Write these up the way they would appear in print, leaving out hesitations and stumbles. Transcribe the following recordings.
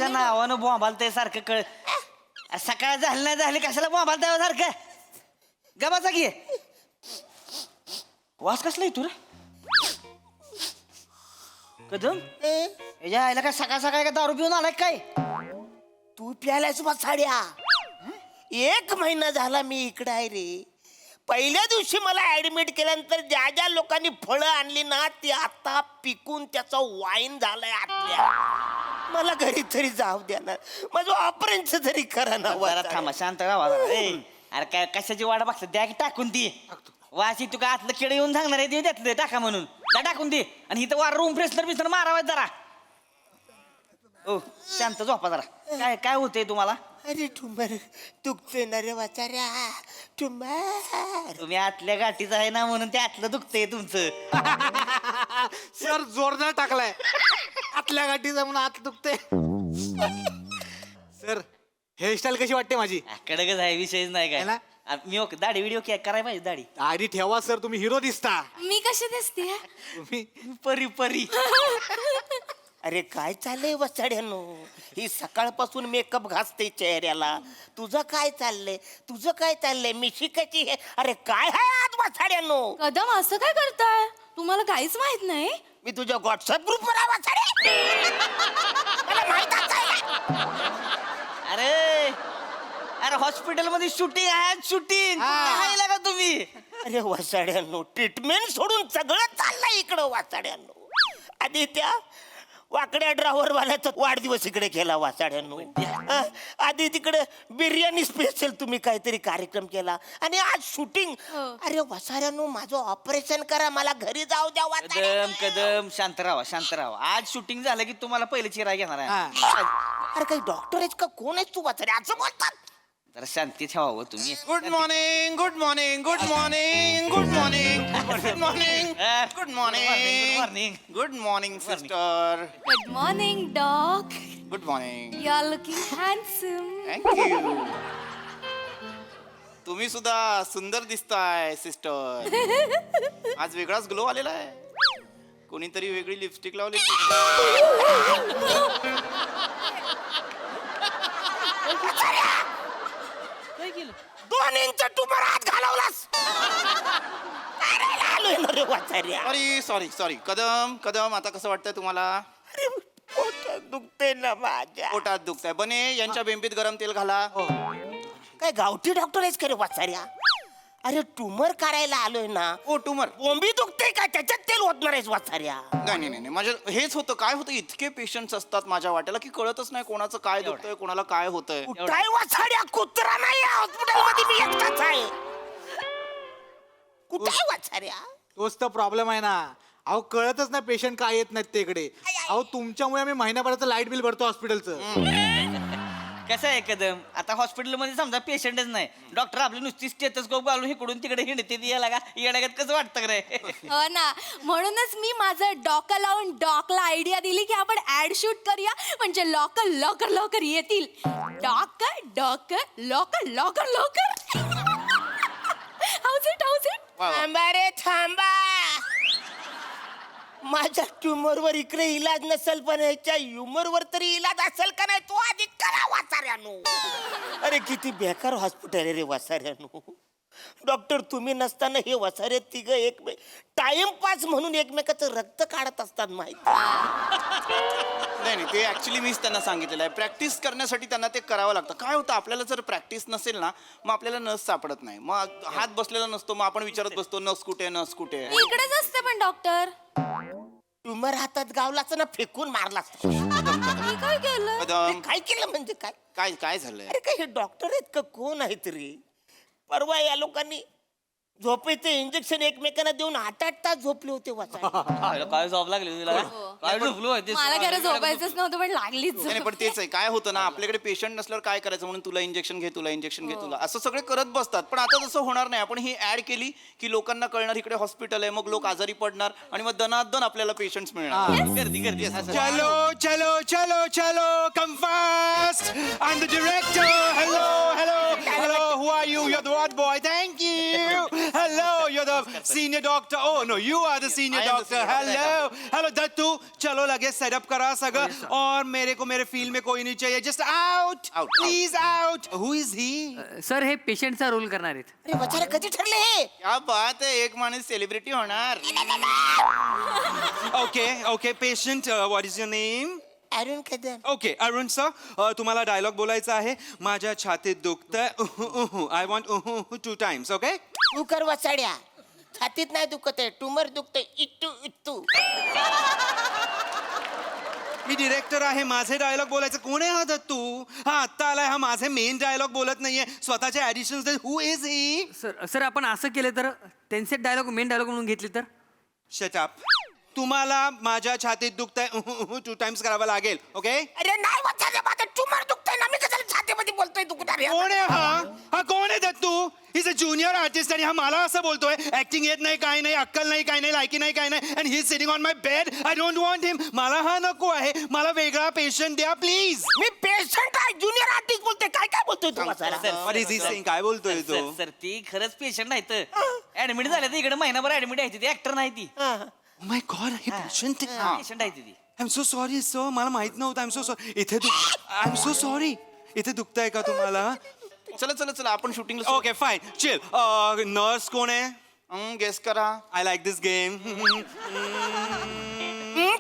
कशाच्या नावानं बोंबालतंय सारखं कळ सकाळ झाली नाही झाली कशाला बोंबालतंय सारखं गबाचा घे वास कसला येतो रे कदम याच्या आईला काय सकाळ सकाळ का दारू पिऊन आलाय काय तू प्यायलाच साड्या 1 महिना झाला मी इकडे आहे रे. पहिल्या दिवशी मला ऍडमिट केल्यानंतर ज्या ज्या लोकांनी फळं आणली ना ती आता पिकून त्याचं वाईन झालंय आतल्या. मला घरी तरी जाऊ द्या ना माझं ऑपरेशन तरी करा ना. जरा थांबा शांत राहा जरा. ए, अरे काय कशाची वाट बघता द्या की टाकून ती वाशी तू का आतलं किडे येऊन सांगणार आहे ते त्यातलं टाका म्हणून त्या टाकून दे आणि इथं वार रूम फ्रेशनर बिसनर मारावा जरा. ओ शांत झोपा जरा काय काय होतंय तुम्हाला. अरे ठुंबर दुखतोय ना रे वाचाऱ्या ठुंबर. तुम्ही आतल्या गाठीचं आहे ना म्हणून ते आतलं दुखतंय तुमचं. सर जोरदार टाकलाय आतल्या गाठीचा म्हणून आत दुखते. सर हेअरस्टाईल कशी वाटते माझी. कडकच आहे विषयच नाही है ना? काय मी दाढी व्हिडिओ करायला पाहिजे दाढी दाढी ठेवा सर तुम्ही हिरो दिसता. मी कशी दिसते तुम्ही परी परी. अरे काय चाललंय वसाड्यानो ही सकाळपासून मेकअप घासते चेहऱ्याला. तुझं काय चाललंय मी शिकायची हे. अरे काय आहे आज वसाड्यानो. कदम असं काय करताय तुम्हाला काहीच माहित नाही. मी तुझ्या व्हॉट्सअप ग्रुपवर आहे वसाडे. मला माहितच आहे. अरे अरे हॉस्पिटल मध्ये शूटिंग आहे शूटिंग का तुम्ही. अरे वसाड्यानो ट्रीटमेंट सोडून सगळं चाललंय इकडं वाचाड्यानो. आधी त्या वाकड्या ड्रायव्हर वाल्याचा वाढदिवस इकडे केला वाचाड्यानो. आधी तिकडे बिर्याणी स्पेशल तुम्ही काहीतरी कार्यक्रम केला आणि आज शूटिंग. अरे वसाड्यानो माझं ऑपरेशन करा मला घरी जाऊ द्या. कदम कदम शांत राहा आज शूटिंग झालं की तुम्हाला पहिले चिराय घेणार आहे. अरे काही डॉक्टर आहेस का कोण आहेस तू वाचाडे असं बोलतात. जरा शांती ठेवावं तुम्ही. Good morning good morning good morning good morning good morning good morning good morning sister. Good morning dog. Good morning. You are looking handsome. Thank you. तुम्ही सुद्धा सुंदर दिसताय सिस्टर. आज वेगळाच ग्लो आलेला आहे. कोणीतरी वेगळी लिपस्टिक लावली. काय केलं 2 इंच ट्यूमर आत घालवलास. अरे आलोय ना रे वाचाऱ्या. Sorry sorry sorry. Kadam Kadam आता कसं वाटतंय तुम्हाला. अरे पोटात दुखते ना माझ्या. पोटात दुखतंय. बने यांच्या बेंबीत गरम तेल घाला. काय गावठी डॉक्टर आहेस का रे वाचाऱ्या. अरे ट्यूमर काढायला आलोय ना. ओ ट्यूमर. बोंबी दुखते का त्याच्यात तेल ओतणार आहेस वाचाऱ्या. नाही नाही नाही माझ्या हेच होतं. काय होतं इतके पेशंट्स असतात माझ्या वाट्याला की कळतच नाही कोणाचं काय दुखतंय कोणाला काय होतंय. काय वाचाड्या कुत्रा नाही हॉस्पिटल मध्ये मी एकटाच आहे. कुठे वाचाऱ्या. तोच तर प्रॉब्लेम आहे ना. अहो कळतच नाही पेशंट काय येत नाहीत ते इकडे. अहो तुमच्यामुळे आम्ही महिन्याभराचं लाईट बिल भरतो हॉस्पिटलचं. कसं आहे कदम आता हॉस्पिटलमध्ये समजा पेशंटच नाही डॉक्टर आपली नुसती स्टेथोस्कोप घालून इकडून तिकडे हिंडते याला का येण्यागत कसं वाटतं रे. हो ना म्हणूनच मी माझं डॉक्टर लावून डॉकला आयडिया दिली की आपण ऍड शूट करूया म्हणजे लवकर लवकर लवकर येतील. डॉकर डॉकर लवकर लवकर लवकर. हाऊस इट थांबा रे थांबा. माझ्या ट्यूमर वर इकडे इलाज नसेल पण ह्याच्या ह्युमर वर तरी इलाज असेल का नाही तो आधी करा वाचाऱ्यानो. अरे किती बेकार हॉस्पिटल आहे रे वाचाऱ्यानो. डॉक्टर तुम्ही नसताना हे वसारे तिघ टाइमपास म्हणून एकमेकाचं रक्त काढत असतात माहिती. नाही नाही ते ऍक्च्युली मीच त्यांना सांगितलेलं आहे. प्रॅक्टिस करण्यासाठी त्यांना ते करावं लागतं. काय होतं आपल्याला जर प्रॅक्टिस नसेल ना मग आपल्याला नस सापडत नाही. मग हात बसलेला नसतो मग आपण विचारत बसतो नस कुठे नस कुठे. इकडेच असते पण डॉक्टर. ट्यूमर हातात गावलाच ना फेकून मारलाच. मी काय केलं. कदम काय केलं म्हणजे काय. काय काय झालंय. अरे काय हे डॉक्टर आहेत का कोण आहेत रे. परवा या लोकांनी झोपेचे इंजेक्शन एकमेकांना देऊन 8-8 तास झोपले होते वाचा. काय झोप लागली तुला काय झोपलो मला खरं झोपायचंच नव्हतं पण लागलीच झोप. नाही पण तेच आहे. काय होतं ना आपल्याकडे पेशंट नसल्यावर काय करायचं म्हणून तुला इंजेक्शन घे तुला इंजेक्शन घे तुला असं सगळे करत बसतात. पण आता तसं होणार नाही. आपण ही ऍड केली की लोकांना कळणार इकडे हॉस्पिटल आहे मग लोक आजारी पडणार आणि मग दनादन आपल्याला पेशंट्स मिळणार. गर्दी गर्दी चलो चलो चलो चलो come fast. I am the director. Hello hello hello who are you. You are the what boy. Thank you. Hello you are the senior doctor. Oh no, you are the senior I am the doctor. senior. Hello, hello Dattu. चलो लगेच setup करा सगळं और मेरे को मेरे field में कोई नहीं चाहिए just out Out, please out who is he sir हे पेशंटचा रोल करणार आहेत अरे बचारे कधी ठरले हे क्या बात आहे एक माणूस सेलिब्रिटी होणार okay okay patient what is your name Arun Kadam okay Arun sir तुम्हाला डायलॉग बोलायचा आहे माझ्या छातीत दुखतंय आय वॉन्ट 2 times ओके तू कर वाचाड्या छातीत नाही दुखत आहे ट्यूमर दुखतंय इट्टू इट्टू मी डिरेक्टर आहे माझे डायलॉग बोलायचं कोण आहे हा दत्तू हा आत्ता आलाय हा माझे मेन डायलॉग बोलत नाहीये स्वतःचे ऍडिशन्स हु इज ही सर आपण असं केलं तर त्यांचे डायलॉग मेन डायलॉग म्हणून घेतले तर शट अप तुम्हाला माझ्या छातीत दुखतंय 2 times करावं लागेल ओके अरे नाही वाचाड्या माझं ट्यूमर दुखतंय ना मी कशाला छातीमध्ये बोलतोय दुखणार आहे? कोण आहे हा कोण आहे Dattu is a junior artist आणि हा मला असं बोलतोय ऍक्टिंग येत नाही काय नाही अक्कल नाही काय नाही लायकी नाही काय नाही and he is sitting on my bed I don't want him मला हा नको आहे मला वेगळा पेशंट द्या प्लीज मी पेशंट आहे ज्युनियर आर्टिस्ट बोलतोय काय काय बोलतोय तू वाचाडा? व्हॉट इज ही सेइंग काय बोलतोय तो सर ती खरंच पेशंट नाही तर ऍडमिट झाले तर इकडे महिनाभर ऍडमिट आहे ती ऍक्टर नाही ती माय गॉड हे पेशंट पेशंट आहे ती I am so sorry sir मला माहित नव्हतं आय एम सो सॉरी इथे आय एम सो सॉरी इथे दुखतंय का तुम्हाला चला चला चला आपण शूटिंगला ओके फाईन चिल नर्स कोण आहे गेस करा आय लाईक दिस गेम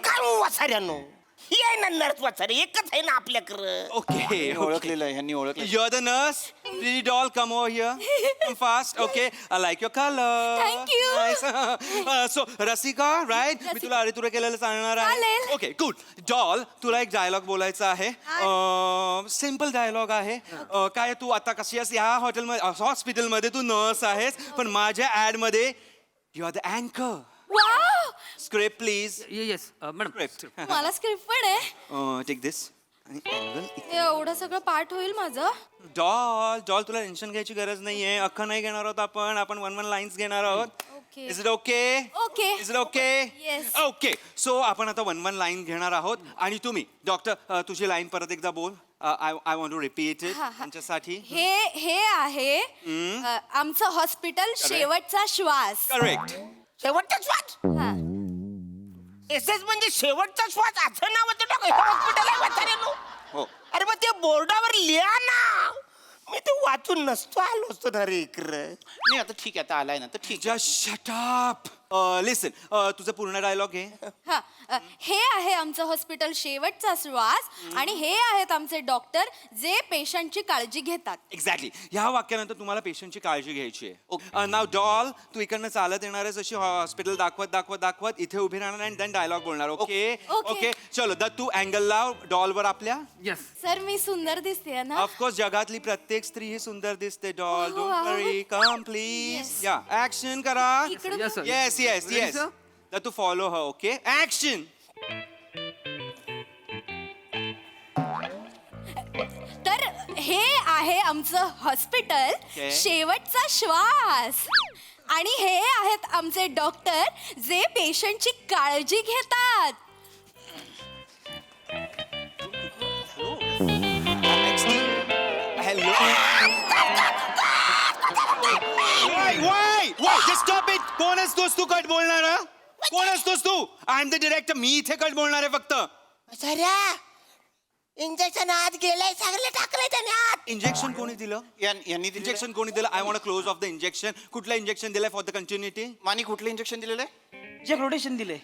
काय वाचाड्यानो ही आहे ना नर्स वाचाडे एकच आहे ना आपल्याकडं ओके ओळखलेलं आहे ह्यांनी ओळखलं You're the nurse. Pretty doll, come over here. Come fast. Okay. I like your color. Thank you. Nice. So, Rasika, right? मी तुला अरे तुरे केलेलं सांगणार आहे. चालेल. Okay, good. डॉल, तुला एक डायलॉग बोलायचा आहे. सिम्पल डायलॉग आहे. काय तू आता कशी आहेस या हॉस्पिटलमध्ये तू नर्स आहेस पण माझ्या ऍड मध्ये यू आर द अँकर wow script please yes madam script मला स्क्रिप्ट पण आहे टेक दिस एवढं सगळं पाठ होईल माझं डॉल तुला टेन्शन घ्यायची गरज नाहीये अख्खं नाही घेणार आहोत आपण 1 लाईन्स घेणार आहोत Okay. Is it okay Okay. Is it okay Yes. Okay so आपण आता 1 लाईन घेणार आहोत आणि तुम्ही डॉक्टर तुझी लाईन परत एकदा बोल I want to repeat it हा, हा. त्यांच्यासाठी हे आहे आमचं हॉस्पिटल शेवटचा श्वास करेक्ट शेवटचा श्वास हा. एस म्हणजे शेवटचा श्वास असं नाव होतं हॉस्पिटल आहे वाचाड्यानो हो अरे मग ते बोर्डावर लिहा ना मी ते वाचून नसतो आलो असतो ना रे इकडं नाही आता ठीक आहे आता आलाय ना तर ठीक आहे जस्ट शट अप लिसन तुझं पूर्ण डायलॉग आहे हा हे आहे आमचं हॉस्पिटल शेवटचा श्वास आणि हे आहेत आमचे डॉक्टर जे पेशंटची काळजी घेतात एक्झॅक्टली ह्या वाक्यानंतर तुम्हाला पेशंटची काळजी घ्यायची आहे नाव डॉल तू इकडनं चालत येणार आहेस अशी हॉस्पिटल दाखवत इथे उभी राहणार आणि देन डायलॉग बोलणार ओके Okay. ओके चलो दत्तू अँगल लाव डॉलवर आपल्या येस सर मी सुंदर दिसते ना ऑफकोर्स जगातली प्रत्येक स्त्री ही सुंदर दिसते doll Oh, don't wow. Worry come please Yes. या ऍक्शन करा इकडून Yes, sir. Yes yes Ready, yes sir? Dattu follow ह ओके ऍक्शन तर हे आहे आमचं हॉस्पिटल Okay. शेवटचा श्वास आणि हे आहेत आमचे डॉक्टर जे पेशंटची काळजी घेतात hello Y just stop it कोण असतोस तू कट बोलणारा कोण असतोस तू आय एम द डिरेक्टर मी इथे कट बोलणार आहे फक्त सऱ्या इंजेक्शन आत गेलंय चांगलं टाकलंय त्याने आत इंजेक्शन कोणी दिलं यांनी दिलेलं इंजेक्शन कोणी दिलं I want close of the injection कुठलं इंजेक्शन दिलंय फॉर द कंटिन्युटी माने कुठलं इंजेक्शन दिलेलं आहे जग रोटेशन दिले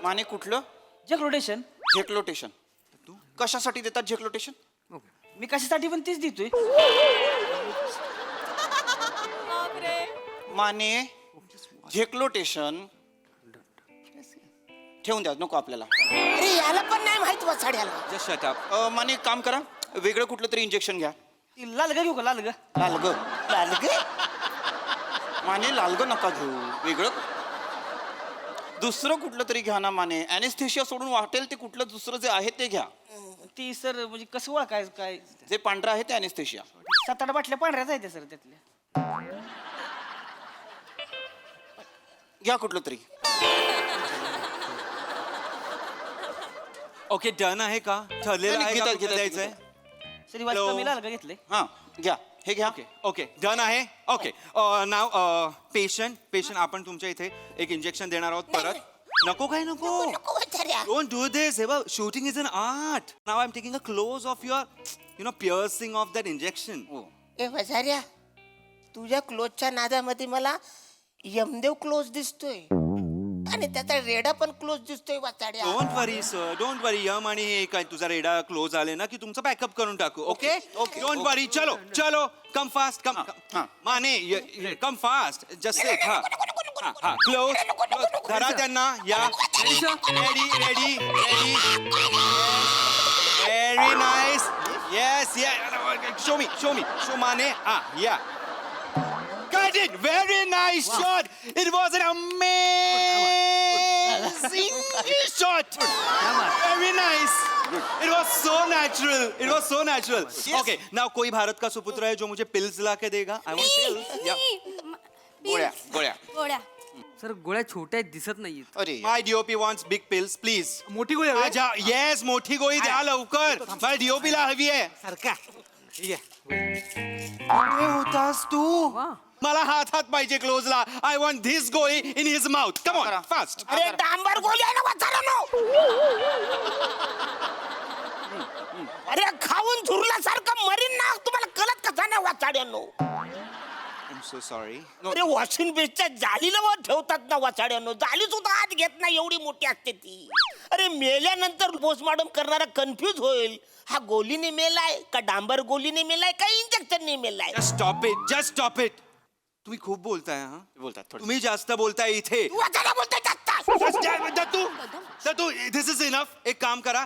माने कुठलं जग रोटेशन झेक्लोटेशन कशासाठी देतात झेक्लोटेशन मी कशासाठी पण तीच देतोय माने झेक्लोटेशन ठेवून द्या नको आपल्याला अरे याला पण नाही माहित वाचाड्याला जस्ट शट अप माने एक काम करा वेगळं कुठलं तरी इंजेक्शन घ्या ती लाल घेऊ का लाल लालग लालगे माने लालग नका घेऊ वेगळं दुसरं कुठलं तरी घ्या ना माने अॅनेस्थेशिया सोडून वाटेल ते कुठलं दुसरं जे आहे ते घ्या ती सर म्हणजे कसं ओळखाय काय जे पांढरं आहे ते अॅनेस्थेशिया 7-8 बाटल्या पांढऱ्याच आहेत सर त्यातल्या घ्या कुठलं तरी ओके डन आहे का ठरलेलं नाही, आहे का घेतात, कुठलं घेतात, द्यायचंय सरी वाजता Hello. मी लाल घेतले हां घ्या हे घ्या ओके ओके डन आहे ओके नाव पेशंट आपण तुमच्या इथे एक इंजेक्शन देणार आहोत परत नको काय नको नको वाचाड्या. Don't do this. Eva, shooting is an art. Now I'm taking a close of your, piercing of that injection. ए वाचाड्या, तुझ्या क्लोजच्या नादामध्ये मला यमदेव क्लोज दिसतोय आणि त्याचा रेडा पण क्लोज दिसतोय वाचाड्या. Don't worry, sir. Don't worry. Yama आणि हे काय तुझा रेडा क्लोज आले ना की तुमचं पॅकअप करून टाकू. ओके? Don't worry. चलो. Come fast. Come. Mane, come fast. Just sit. हा. Close. धरा त्यांना. या. Ready. Very nice. Yes. Show me. Show Mane. Yeah. Got it. Very nice shot. It was an amazing shot. Very nice. It was so natural. Okay. Now कोई भारत का सुपुत्र है जो मुझे pills ला के देगा? I want pills. Yeah. गोळ्या. Sir गोळ्या छोट्या आहेत, दिसत नाहीयेत. अरे My DOP wants big pills, please. मोठी गोळी हवी आहे? आजा. Yes, मोठी गोळी द्या लवकर. मला DOP ला हवी आहे. कुठे होतास तू? मला हातात पाहिजे क्लोजला. आय वॉन्ट धिस गोळी in his mouth. Come on fast. अरे डांबर गोळी आहे ना वाचाड्यानो. अरे खाऊन झुरल्यासारखं मरीन ना, तुम्हाला कळत कसा नाही वाचाड्यानो. I am so sorry. अरे वॉशिंग बेसच्या जालीला वर ठेवतात ना वाचाड्यानो. जाली सुद्धा आत घेत नाही, एवढी मोठी असते ती. अरे मेल्यानंतर पोस्टमॉर्टम करणारा कन्फ्यूज होईल, हा गोलीने मेलाय का डांबर गोलीने मेलाय का इंजेक्शनने मेलाय. Just stop it. तुम्ही खूप बोलताय हा. बोलतात थोडं. तुम्ही जास्त बोलताय इथे. तू वाचायला बोलतोय दत्तू दिस इज इनफ. एक काम करा,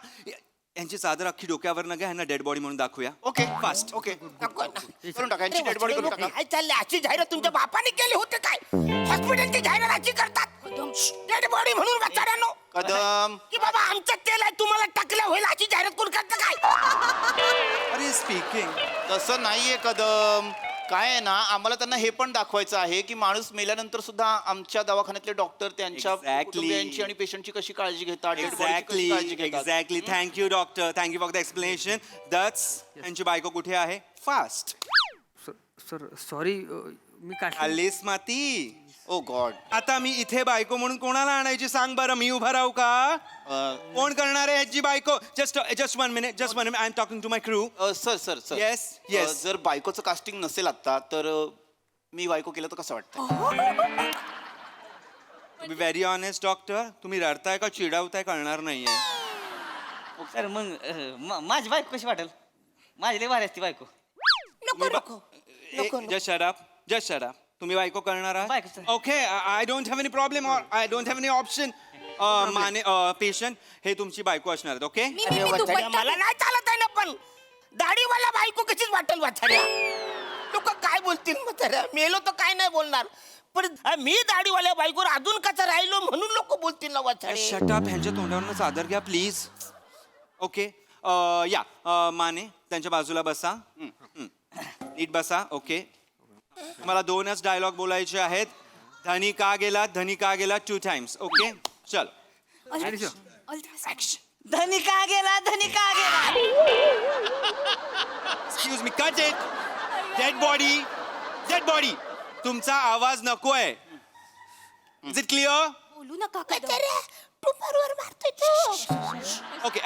यांची चादर अख्खी डोक्यावर न घ्या, ह्यांना डेड बॉडी म्हणून दाखवूया. Okay fast. ओके करून टाका यांची डेड बॉडी करून टाका. काय चाललंय? अशी जाहिरात तुमच्या बापाने केली होते काय? हॉस्पिटलची जाहिरात अशी करतात डेड बॉडी म्हणून वाचाड्यानो. कदम की बाबा आमचं तेल आहे, तुम्हाला टाकलं होईल अशी जाहिरात कोण करतं काय? अरे स्पीकिंग. तसं नाहीये कदम. काय आहे ना, आम्हाला त्यांना हे पण दाखवायचं आहे की माणूस मेल्यानंतर सुद्धा आमच्या दवाखान्यातले डॉक्टर त्यांच्या Exactly. कुटुंबियांची आणि पेशंटची कशी काळजी घेतात, dead body ची कशी काळजी घेतात. Exactly. Thank you doctor. Thank you for the explanation. That's यांची बायको कुठे आहे? फास्ट. सर सॉरी, मी काय आलीस माती. ओ गॉड. आता मी इथे बायको म्हणून कोणाला आणायची सांग बरं. मी उभा राहू का? कोण करणार आहे ह्याची बायको? Just one minute. I am talking to my crew. Sir Yes, yes. जर बायकोचं कास्टिंग नसेल आता तर मी बायको केलं तर कसं वाटतं? Be very honest doctor. तुम्ही रडताय का चिडावताय कळणार नाहीये. सर मग माझी बायको कशी वाटेल? माझी लय भारी असते बायको. Just shut up. तुम्ही बायको करणार बायको, आहात? sir. Okay. I don't have any problem or I don't have any option. माने पेशंट हे तुमची बायको असणार आहेत. ओके. अरे वाचाड्या, मला नाही चालत आहे ना, पण दाढीवाला बायको कशीच वाटेल वाचाड्या. लोक काय बोलतील म्हाताऱ्या? मेलो तर काय नाही बोलणार, पण मी दाढीवाल्या बायकोवर अजून कसा राहिलो म्हणून लोक बोलतील ना वाचाडे. Shut up. ह्यांच्या तोंडावरनं चादर घ्या प्लीज. ओके. या माने त्यांच्या बाजूला बसा. नीट बसा. ओके. मला 2च डायलॉग बोलायचे आहेत. धनी का गेला 2 टाइम्स. ओके. चल. धनी का गेला. Excuse me. Cut it. Dead body. तुमचा आवाज नकोय. Is it clear? बोलू नका कदम. टुमरवर मारतोय तो. ओके.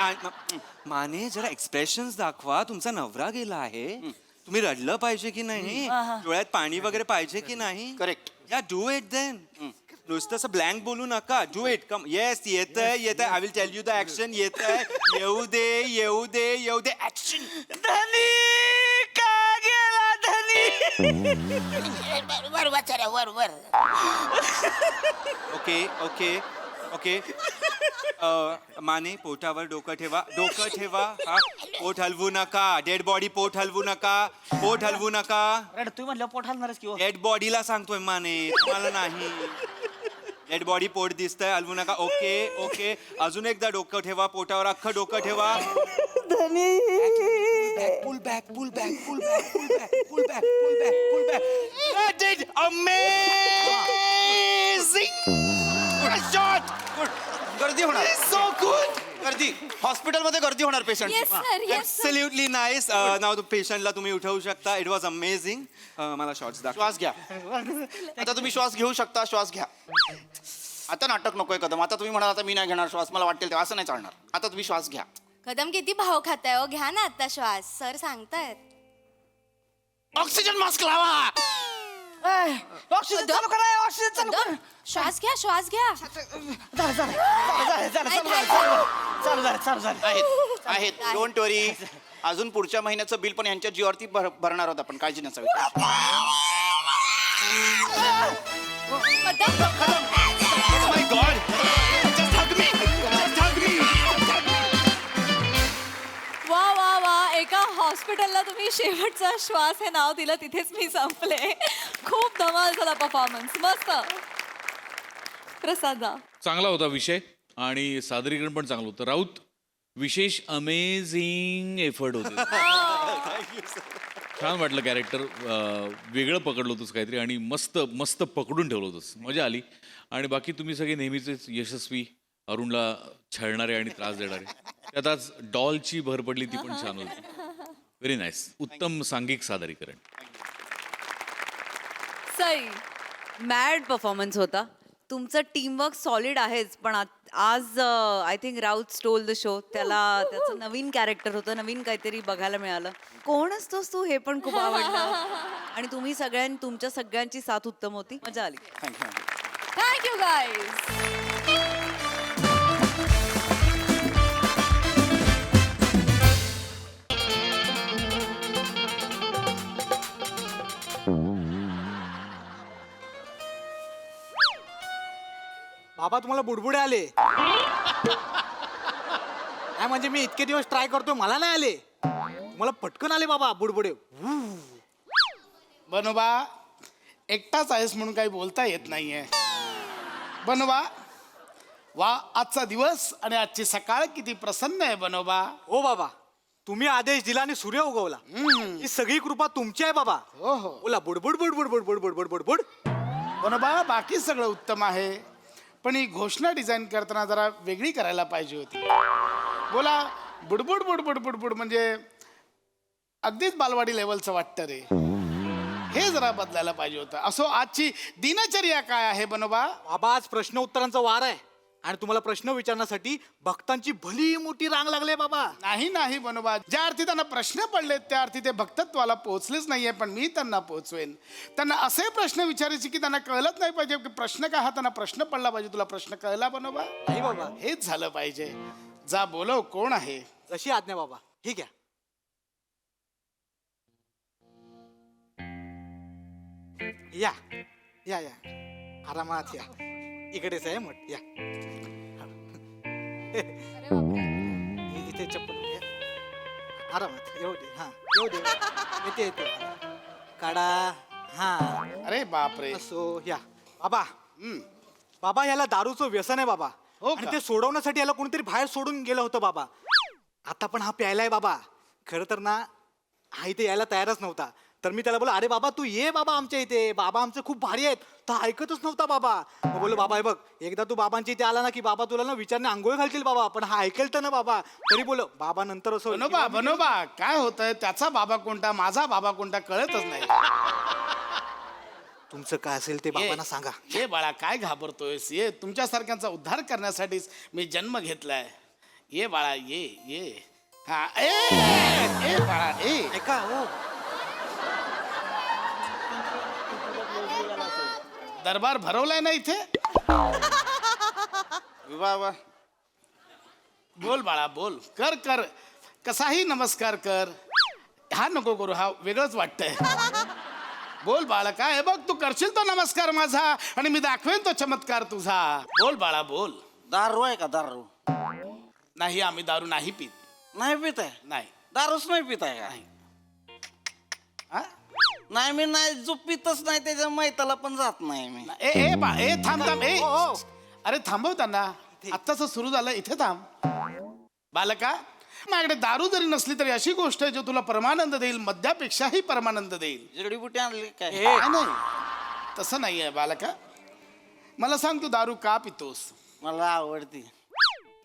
माने जरा एक्सप्रेशन्स दाखवा. तुमचा नवरा गेला आहे. तुम्ही रडलं पाहिजे की नाही? डोळ्यात पाणी वगैरे पाहिजे की नाही? करेक्ट. या डू इट देन. नुसतं असं ब्लँक बोलू नका. Do it. कम. येस येत आहे. I will tell you the action. येत आहे. येऊ दे. ऍक्शन. धनी का गेला धनी. वर वाचाड्या, वर. ओके. माने पोटावर डोकं ठेवा. हा. पोट हलवू नका. Dead body. पोट हलवू नका. रडतोय म्हणलं पोट हलणारच की हो. डेड बॉडीला सांगतोय माने, तुम्हाला नाही. डेड बॉडी पोट दिसतंय. हलवू नका. ओके. अजून एकदा डोकं ठेवा. पोटावर अख्खं डोकं ठेवा. Pull back. Amazing shot. गर्दी होणार. So good. गर्दी. हॉस्पिटलमध्ये गर्दी होणार patient. Yes sir. Absolutely nice. नाव पेशंटला तुम्ही उठवू शकता. It was amazing. मला शॉट्स दाखवा. श्वास घ्या. आता तुम्ही श्वास घेऊ शकता. श्वास घ्या. आता नाटक नकोय कदम. आता तुम्ही म्हणाल आता मी नाही घेणार श्वास, मला वाटेल तेव्हा, असं नाही चालणार. आता तुम्ही श्वास घ्या. कदम किती भाव खाताय हो, घ्या ना आता श्वास, सर सांगतायत. ऑक्सिजन मास्क लावा. ऑक्सिजन चालू करा, ऑक्सिजन चालू करा. कदम, श्वास घ्या, श्वास घ्या. चालू झालं. आहेत डोंट वरी. अजून पुढच्या महिन्याचं बिल पण यांच्या जीवावरती भरणार आहोत आपण, काळजी नसावी. Kadam, Oh my God! Just hug me! Just hug me! वा वा वा, एका हॉस्पिटलला तुम्ही शेवटचा श्वास हे नाव दिलं, तिथेच मी संपले. खूप धमाल झाला परफॉर्मन्स, मस्त. प्रसादा, चांगला होता विषय आणि सादरीकरण पण चांगलं होतं. राऊत, विशेष अमेझिंग एफर्ट होते. छान वाटलं कॅरेक्टर, वेगळं पकडलं होतंस काहीतरी आणि मस्त मस्त पकडून ठेवलं होतंस, मजा आली. आणि बाकी तुम्ही सगळे नेहमीचेच यशस्वी, अरुणला छळणारे आणि त्रास देणारे. त्यात आज डॉलची भर पडली, ती पण छान होती. व्हेरी नाईस, उत्तम सांघिक सादरीकरण. सई, मॅड परफॉर्मन्स होता. तुमचं टीमवर्क सॉलिड आहेच, पण आज I think Raut stole the show. त्याचं नवीन कॅरेक्टर होतं, नवीन काहीतरी बघायला मिळालं. कोण असतोस तू हे पण खूप आवडलं. आणि तुम्ही तुमच्या सगळ्यांची साथ उत्तम होती, मजा आली. Thank you guys. बाबा तुम्हाला बुडबुडे आले. नाही म्हणजे मी इतके दिवस ट्राय करतोय, मला नाही आले. तुम्हाला पटकन आले बाबा बुडबुडे. बनोबा, एकटाच आहेस म्हणून काही बोलता येत नाहीये. बनोबा, वा आजचा दिवस आणि आजची सकाळ किती प्रसन्न आहे बनोबा. ओ बाबा, तुम्ही आदेश दिला आणि सूर्य उगवला. ही सगळी कृपा तुमची आहे बाबा. हो हो बोला बुडबुड बुडबुड बुडबुड बुडबुड बुडबुड. बनोबा, बाकी सगळं उत्तम आहे, पण ही घोषणा डिझाईन करताना जरा वेगळी करायला पाहिजे होती. बोला, बुडबुड बुडबुड बुडबुड म्हणजे अगदीच बालवाडी लेवलचं वाटतं रे. हे जरा बदलायला पाहिजे होतं. असो, आजची दिनचर्या काय आहे बनोबा? बाबा आज प्रश्न उत्तरांचा वार आहे आणि तुम्हाला प्रश्न विचारण्यासाठी भक्तांची भली मोठी रांग लागली बाबा. नाही नाही बनोबा, ज्या अर्थी त्यांना प्रश्न पडलेत त्या अर्थी ते भक्तत्वाला पोहोचलेच नाहीये, पण मी त्यांना पोहोचवेन. त्यांना असे प्रश्न विचारायचे की त्यांना कळलंच नाही पाहिजे की प्रश्न काय हा त्यांना प्रश्न पडला पाहिजे. तुला प्रश्न कळला बनोबा? नाही बाबा, हेच झालं पाहिजे. जा बोलव, कोण आहे? जशी आज्ञा बाबा. ठीक आहे. या या या, आरामात या. इकडेच आहे मठ. या इथे चप्पल घ्या. आरामात येऊ दे. हा येऊ दे. येते येते. काढा. हा अरे बापरे. असो. या बाबा. बाबा याला दारूचं व्यसन आहे बाबा. हो आणि का? ते सोडवण्यासाठी याला कोणीतरी बाहेर सोडून गेलं होतं बाबा. आता पण हा प्यायलाय बाबा. खरं तर ना हा इथे यायला तयारच नव्हता. तर मी त्याला बोला, अरे बाबा तू ये बाबा आमच्या इथे, बाबा आमचे खूप भारी आहेत. तर ऐकतच नव्हता बाबा. मग बोललो, बाबा हे बघ, एकदा तू बाबांच्या इथे आला ना की बाबा तुला ना विचारणे आंघोळ घालतील बाबा. पण हा ऐकेल तर ना बाबा. तरी बोल बाबा नंतर असं होईल. बनोबा बनोबा, काय होतंय? त्याचा बाबा कोणता, माझा बाबा कोणता कळतच नाही. तुमचं काय असेल ते बाबांना सांगा. ये बाळा, काय घाबरतोयस? ये, तुमच्यासारख्यांचा उद्धार करण्यासाठीच मी जन्म घेतलाय. ये बाळा, ये ये. हा ए बाळा, ए. ऐका हो. दरबार भरवलाय ना इथे? वा. बोल बाळा, बोल. कर कर, कसाही नमस्कार कर. हा नको करू, हा वेगळंच वाटतंय. बोल बाळा, काय आहे बघ, तू करशील तो नमस्कार माझा आणि मी दाखवेन तो चमत्कार तुझा. बोल बाळा, बोल. दारू आहे का? दारू नाही, आम्ही दारू नाही पित. नाही पित आहे? नाही. दारूच नाही पित आहे का? हा? नाही, मी नाही, जो पितच नाही त्याच्या मैताला पण जात नाही मी. ए ए बा, ए थांब थांब. ए अरे थांबव त्यांना. आत्ताच सुरू झालं, इथे थांब. बालका, माझ्याकडे दारू जरी नसली तरी अशी गोष्ट आहे जो तुला परमानंद देईल, मद्यापेक्षाही परमानंद देईल. जडीबुटी आणली काय? नाही, तसं नाही आहे बालका. मला सांग, तू दारू का पितोस? मला आवडती.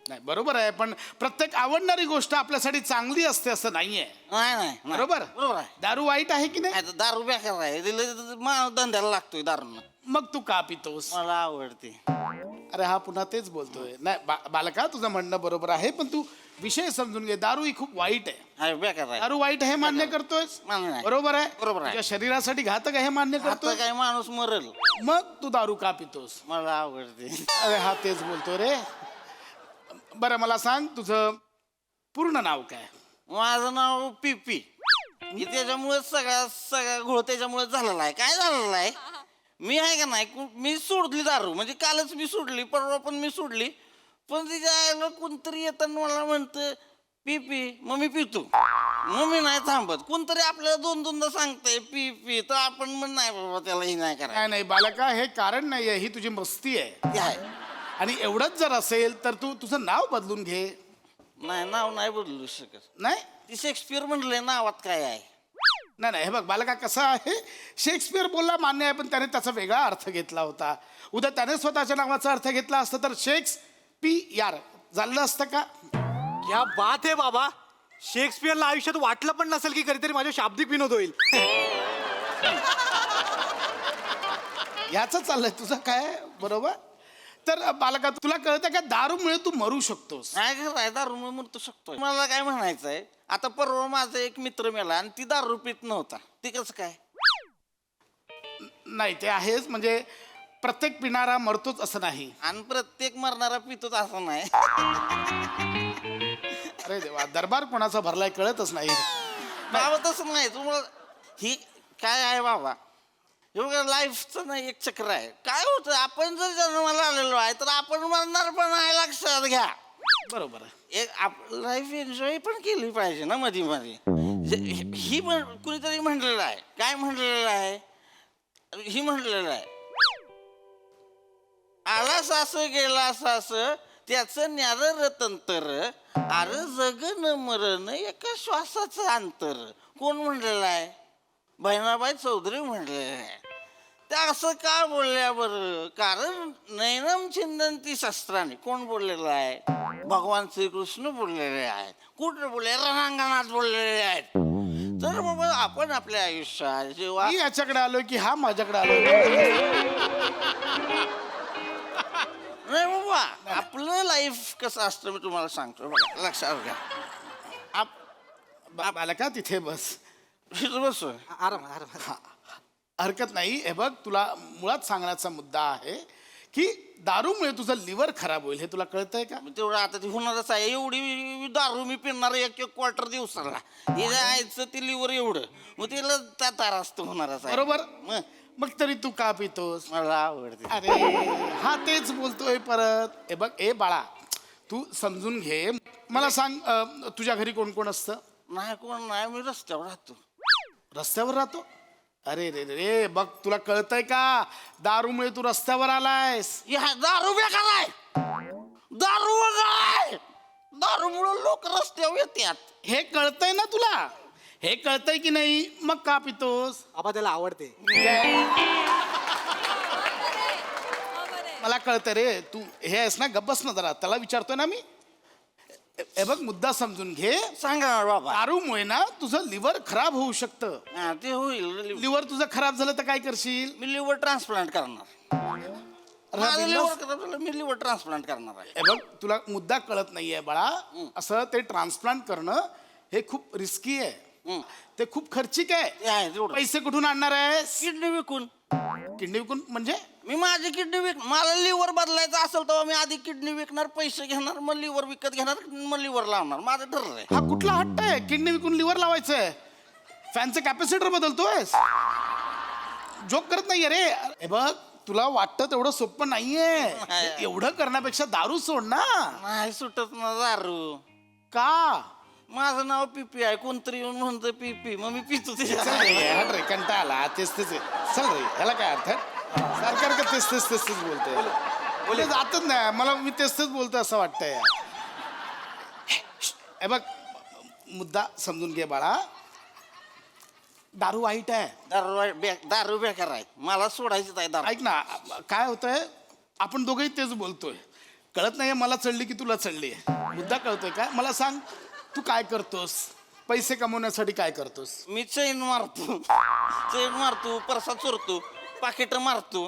नाही, बरोबर आहे, पण प्रत्येक आवडणारी गोष्ट आपल्यासाठी चांगली असते असं नाहीये. नाही. बरोबर आहे. दारू वाईट आहे की नाही? आता दारू बेकार आहे, माणूस धंद्याला लागतोय दारू. मग तू का पितोस? मला आवडते. अरे हा पुन्हा तेच बोलतोय नाही बालका तुझं म्हणणं बरोबर आहे पण तू विषय समजून घे दारू ही खूप वाईट आहे आहे बेकार आहे दारू वाईट आहे हे मान्य करतोय मान्य आहे. बरोबर आहे बरोबर आहे. तुझ्या शरीरासाठी घातक आहे हे मान्य आता करतोय काय माणूस मरल मग तू दारू का पितोस मला आवडते अरे हा तेच बोलतोय रे बरं मला सांग तुझं पूर्ण नाव काय माझं नाव पीपी त्याच्यामुळे सगळा घोळ त्याच्यामुळे झालेला आहे काय झालेलं आहे मी आहे का नाही मी सोडली दारू म्हणजे कालच मी सोडली परवा पण मी सोडली पण तिच्या आईला कोणतरी येताना मला म्हणतं पी मग मी पितो मग मी नाही थांबत कोणतरी आपल्याला दोनदा सांगतंय पी तर आपण मग नाही बाबा त्याला ही नाही करायचं नाही नाही बालका हे कारण नाहीये ही तुझी मस्ती आहे ते आहे आणि एवढंच जर असेल तर तू तुझं नाव बदलून घे नाही नाव नाही बदलू शकत नाही ती शेक्सपियर म्हणले नावात काय आहे नाही नाही हे बघ बालका कसं आहे शेक्सपियर बोलला मान्य आहे पण त्याने त्याचा वेगळा अर्थ घेतला होता उद्या त्याने स्वतःच्या नावाचा अर्थ घेतला असता तर शेक्सपियर झालं असतं का क्या बात आहे बाबा शेक्सपियरला आयुष्यात वाटलं पण नसेल की कधीतरी माझ्या शाब्दिक विनोद होईल याचं चाललंय तुझं काय बरोबर तर बालका तुला कळतं का दारूमुळे तू मरू शकतोस काय करायचं दारू मरतो शकतो मला काय म्हणायचं आहे आता परवा माझा एक मित्र मेला आणि ती दारू पित नव्हता ते कसं काय नाही ते आहेच म्हणजे प्रत्येक पिणारा मरतोच असं नाही आणि प्रत्येक मरणारा पितोच असं नाही अरे देवा दरबार कोणाचा भरलाय कळतच नाही बाबा तसं नाही तुम्हाला ही काय आहे बाबा एवढं लाईफचं नाही एक चक्र आहे काय होतं आपण जर जन्माला आलेलो आहे तर आपण मरणार पण आहे लक्षात घ्या बरोबर आहे एक लाईफ एन्जॉय पण केली पाहिजे ना मध्ये ही कुणीतरी म्हणलेलं आहे काय म्हणलेलं आहे ही म्हणलेलं आहे आला सास गेला सास त्याचं न्यार तंतर अरे जगन मरण एका श्वासाचं अंतर कोण म्हणलेलं आहे बहिणाबाई चौधरी म्हणलेलं आहे त्या असं का बोलल्या बरं कारण नैनम छिंदंती शस्त्राने कोण बोललेलं आहे भगवान श्रीकृष्ण बोललेले आहेत कुठे बोलले रणांगणात बोललेले आहेत तर बाबा आपण आपल्या आयुष्यात जेव्हा मी याच्याकडे आलोय की हा माझ्याकडे आलोय नाही बाबा आपलं लाईफ कसं असतं मी तुम्हाला सांगतो बघा लक्षात घ्या बालका तिथे बस बसू आराम आराम हरकत नाही हे बघ तुला मुळात सांगण्याचा मुद्दा आहे की दारूमुळे तुझं लिव्हर खराब होईल हे तुला कळतंय का तेवढं आता ते होणारच आहे एवढी दारू मी पिणार एक क्वार्टर दिवसाला हे जायचं ते लिव्हर एवढं मग तिला त्या तारास्त होणारच आहे बरोबर मग मग तरी तू का पितोस मला आवडते अरे हा तेच बोलतोय परत हे बघ ए बाळा तू समजून घे मला सांग तुझ्या घरी कोण कोण असतं नाही कोण नाही मी रस्त्यावर राहतो रस्त्यावर राहतो अरे रे रे बघ तुला कळतंय का दारूमुळे तू रस्त्यावर आलायस दारू बेकार आहे दारू वगैरे दारूमुळे लोक रस्त्यावर येतात हे कळतंय ना तुला हे कळतंय की नाही मग का पितोस बाबा त्याला आवडते मला कळतंय रे तू हे आहेस ना गप्पस ना जरा त्याला विचारतोय ना मी हे बघ मुद्दा समजून घे सांगा ना बाबा दारूमुळे ना तुझं लिव्हर खराब होऊ शकतं हा, ते होईल लिव्हर तुझं खराब झालं तर काय करशील मी लिव्हर ट्रान्सप्लांट करणार माझं लिव्हर खराब झालं मी लिव्हर ट्रान्सप्लांट करणार आहे हे बघ तुला मुद्दा कळत नाहीये बाळा असं ते ट्रान्सप्लांट करणं हे खूप रिस्की आहे ते खूप खर्चिक ते आहे आहे तेवढं. पैसे कुठून आणणार आहेस किडनी विकून किडनी विकून म्हणजे मी माझी किडनी विक मला लिव्हर बदलायचं असेल तेव्हा मी आधी किडनी विकणार पैसे घेणार मग लिव्हर विकत घेणार मग लिव्हर लावणार माझं ठरलंय हा कुठला हट्ट आहे किडनी विकून लिव्हर लावायचंय फॅनचं कॅपॅसिटर बदलतोयस जोक करत नाहीये रे हे बघ तुला वाटतं तेवढं सोपं नाहीये एवढं करण्यापेक्षा दारू सोड ना नाही सुटत ना दारू का माझं नाव पीपी आहे कोणतरी येऊन म्हणतं पीपी मग मी पितो चल रे हट रे कंटाळा तेच तेच आहे. चल रे ह्याला काय अर्थ सारखं तेच तेच तेच तेच बोलतोय बोले जातच नाही मला मी तेच तेच बोलतोय असं वाटतंय हे बघ मुद्दा समजून घे बाळा दारू वाईट आहे दारू बेकार आहे मला सोडायचं आहे दारू ऐक ना काय होतंय आपण दोघंही तेच बोलतोय कळत नाहीये मला चढली की तुला चढली मुद्दा कळतोय काय मला सांग तू काय करतोस पैसे कमवण्यासाठी काय करतोस मी चैन मारतो परसा चोरतो पाकिट मारतो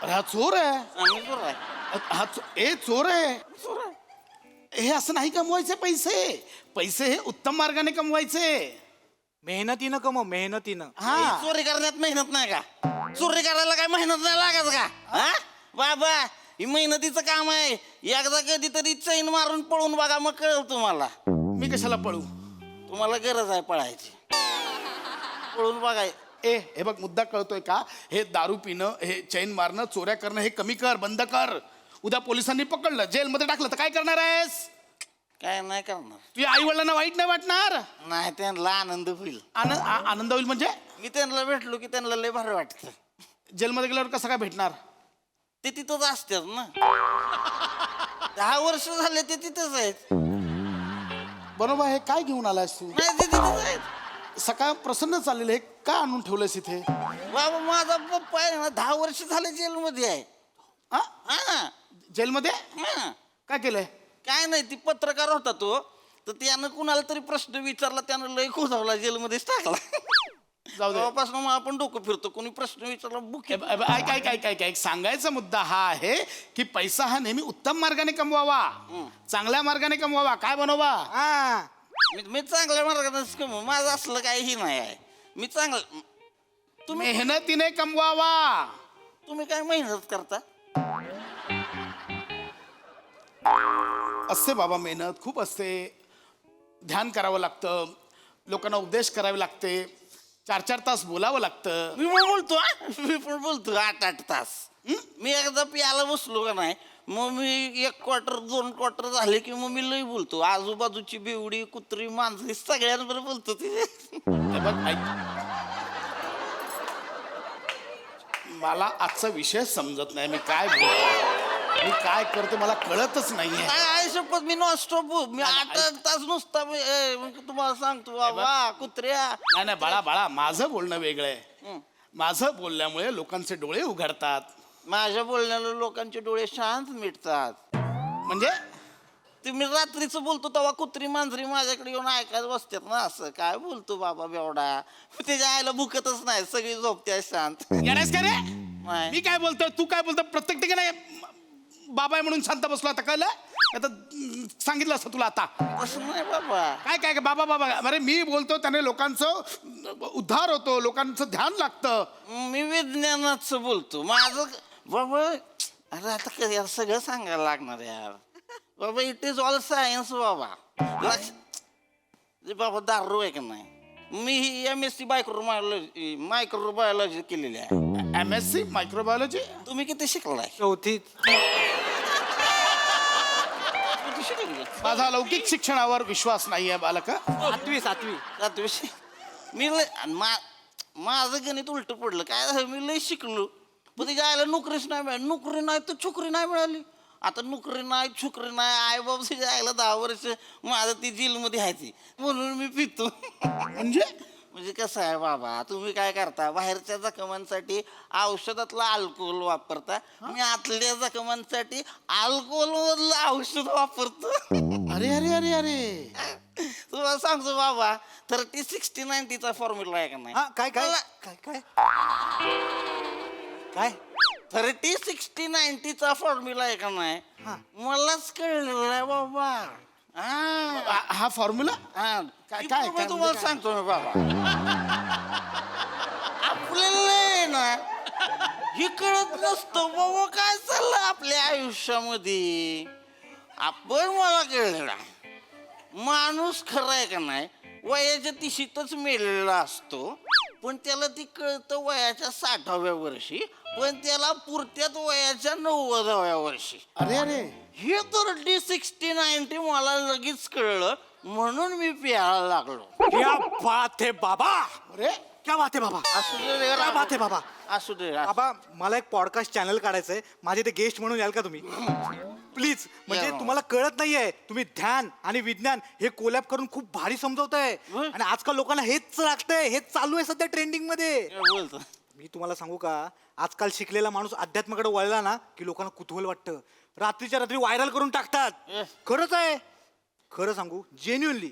अरे हा चोर आहे. आम्ही चोर आहे. ए चोर आहे. हे असं नाही कमवायचे पैसे. पैसे हे उत्तम मार्गाने कमवायचे. मेहनतीनं कमव, मेहनतीनं. ही चोरी करण्यात मेहनत नाही का? चोरी करायला काय मेहनत नाही लागत का? हा बाबा, ही मेहनतीचं काम आहे. एकदा कधीतरी चैन मारून पळून बघा, मग कळलं तुम्हाला. मी कशाला पळू? तुम्हाला गरज आहे पळायची. पळून बघाय. हे बघ, मुद्दा कळतोय का? हे दारू पिणं, हे चैन मारणं, चोऱ्या करणं हे कमी कर, बंद कर. उद्या पोलिसांनी पकडलं, जेलमध्ये टाकलं तर काय करणार आहेस? काय नाही करणार. तुझ्या आई वडिलांना वाईट नाही वाटणार? नाही, त्यांना आनंद होईल. आनंद होईल म्हणजे? मी त्यांना भेटलो की त्यांना लय भारी वाटतं. जेलमध्ये गेल्यावर कसं काय भेटणार? ते तिथंच असतात ना. 10 वर्ष झाले ते तिथंच आहेत. बरोबर. हे काय घेऊन आलास तू? नाही, ते तिथंच आहेत. सकाळ प्रसन्न चाललेलं, हे का आणून ठेवलंयस इथे? बाबा, माझा पप्पा आहे ना, 10 वर्ष झाले जेलमध्ये आहे. हा? हा, जेलमध्ये हा. काय केलंय? काय नाही, ती पत्रकार होता तो, तर त्यानं कुणाला तरी प्रश्न विचारला, त्यानं लय खोजावला, जेलमध्येच टाकला. जाऊ दे. तेव्हापासून मग आपण डोकं फिरतो, कोणी प्रश्न विचारला बुके. ऐक, सांगायचा मुद्दा हा आहे की पैसा हा नेहमी उत्तम मार्गाने कमवावा, चांगल्या मार्गाने कमवावा. काय बनवा? हा, मी चांगल्या मार्गानेच कमव, माझं असलं काहीही नाही आहे. मी चांगलं. मेहनतीने कमवावा. तुम्ही काय मेहनत करता? असते बाबा, मेहनत खूप असते. ध्यान करावं लागतं, लोकांना उपदेश करावे लागते, 4-4 तास बोलावं लागतं. मी पण बोलतो, मी पण बोलतो 8-8 तास. मी एकदा प्यायला बसलो का नाही, मग मी 1 क्वार्टर 2 क्वार्टर झाले की मग मी लई बोलतो. आजूबाजूची बेवडी, कुत्री, मांजरी सगळ्यांबरोबर बोलतो. ते हे बघ, ऐक, मला आजचा विषय समजत नाही. मी काय बोलतो, मी काय करतो मला कळतच नाहीये. काय शपथ, मी नॉनस्टॉप मी 8-8 तास नुसता तुम्हाला सांगतो बाबा, कुत्र्या. नाही बाळा, माझं बोलणं वेगळं आहे. माझं बोलल्यामुळे लोकांचे डोळे उघडतात. माझ्या बोलण्याला लोकांचे डोळे शांत मिटतात. म्हणजे ते मी रात्रीचं बोलतो तेव्हा कुत्री मांजरी माझ्याकडे येऊन ऐकायला बसतात ना. असं काय बोलतो बाबा बेवडा, त्याच्या आईला भुकतच नाही, सगळी झोपते शांत. येणारस का रे? नाही. मी काय बोलतोय, तू काय बोलतो? प्रत्येक ठिकाणी बाबा आहे म्हणून शांत बसलो. आता कळलं? आता सांगितलं असतं तुला. आता असं नाही बाबा. काय बाबा, अरे मी बोलतो त्याने लोकांचं उद्धार होतो, लोकांचं ध्यान लागतं. मी विज्ञानाचं बोलतो. माझं बाबा, अरे आता कधी सगळं सांगायला लागणार यार बाबा. इट इज ऑल सायन्स बाबा. बाबा दारू आहे का नाही, मी MSc मायक्रोबायोलॉजी केलेली आहे. MSc microbiology. तुम्ही किती शिकलाय? 4थी. किती शिकले? माझा लौकिक शिक्षणावर विश्वास नाहीये बालका. 7वी. मी माझं गणित उलट पडलं. काय झालं, मी लय शिकलो पण तिच्या आईला नोकरीच नाही मिळाली. नोकरी नाही तर छोकरी नाही मिळाली. आता नोकरी नाही, छोकरी नाही, आई बाबा तिच्या आईला 10 वर्ष माझं ती जेलमध्ये आहे ती, म्हणून मी पितो. म्हणजे कसं आहे बाबा, तुम्ही काय करता, बाहेरच्या जखमांसाठी औषधातलं अल्कोहोल वापरता, मी आतल्या जखमांसाठी अल्कोहोलमधलं औषध वापरतो. अरे अरे अरे अरे, तुम्हाला सांगतो बाबा, 30-60-90चा फॉर्म्युला आहे का नाही? हा, काय 30-60-90चा फॉर्म्युला आहे का नाही? मलाच कळलेलं आहे बाबा. हा फॉर्म्युला काय मी तुम्हाला सांगतो ना बाबा, आपल्याला ना हे कळत नसतं बाबा काय चाललं आपल्या आयुष्यामध्ये. आपण मला कळलेलं आहे, माणूस खरा आहे का नाही वयाच्या 30च मेलेला असतो, पण त्याला ती कळतं वयाच्या 60व्या वर्षी, पण त्याला पुरत्यात वयाच्या 90व्या वर्षी. अरे अरे, हे 30-60-90 मला लगेच कळलं, म्हणून मी प्यायला लागलो. क्या बात है बाबा. अरे क्या बात है बाबा. असू दे रे, क्या बात है बाबा. असू दे. बाबा, मला एक पॉडकास्ट चॅनल काढायचंय, माझे ते गेस्ट म्हणून याल का तुम्ही प्लीज? म्हणजे तुम्हाला कळत नाहीये, तुम्ही ध्यान आणि विज्ञान हे कोलॅब करून खूप भारी समजवताय, आणि आजकाल लोकांना हेच लागतंय, हेच चालू आहे सध्या ट्रेंडिंग मध्ये. बोलतो मी तुम्हाला सांगू का, आजकाल शिकलेला माणूस अध्यात्माकडे वळला ना की लोकांना कुतूहल वाटतं, रात्रीच्या रात्री व्हायरल करून टाकतात. खरंच आहे, खरं सांगू जेन्युअनली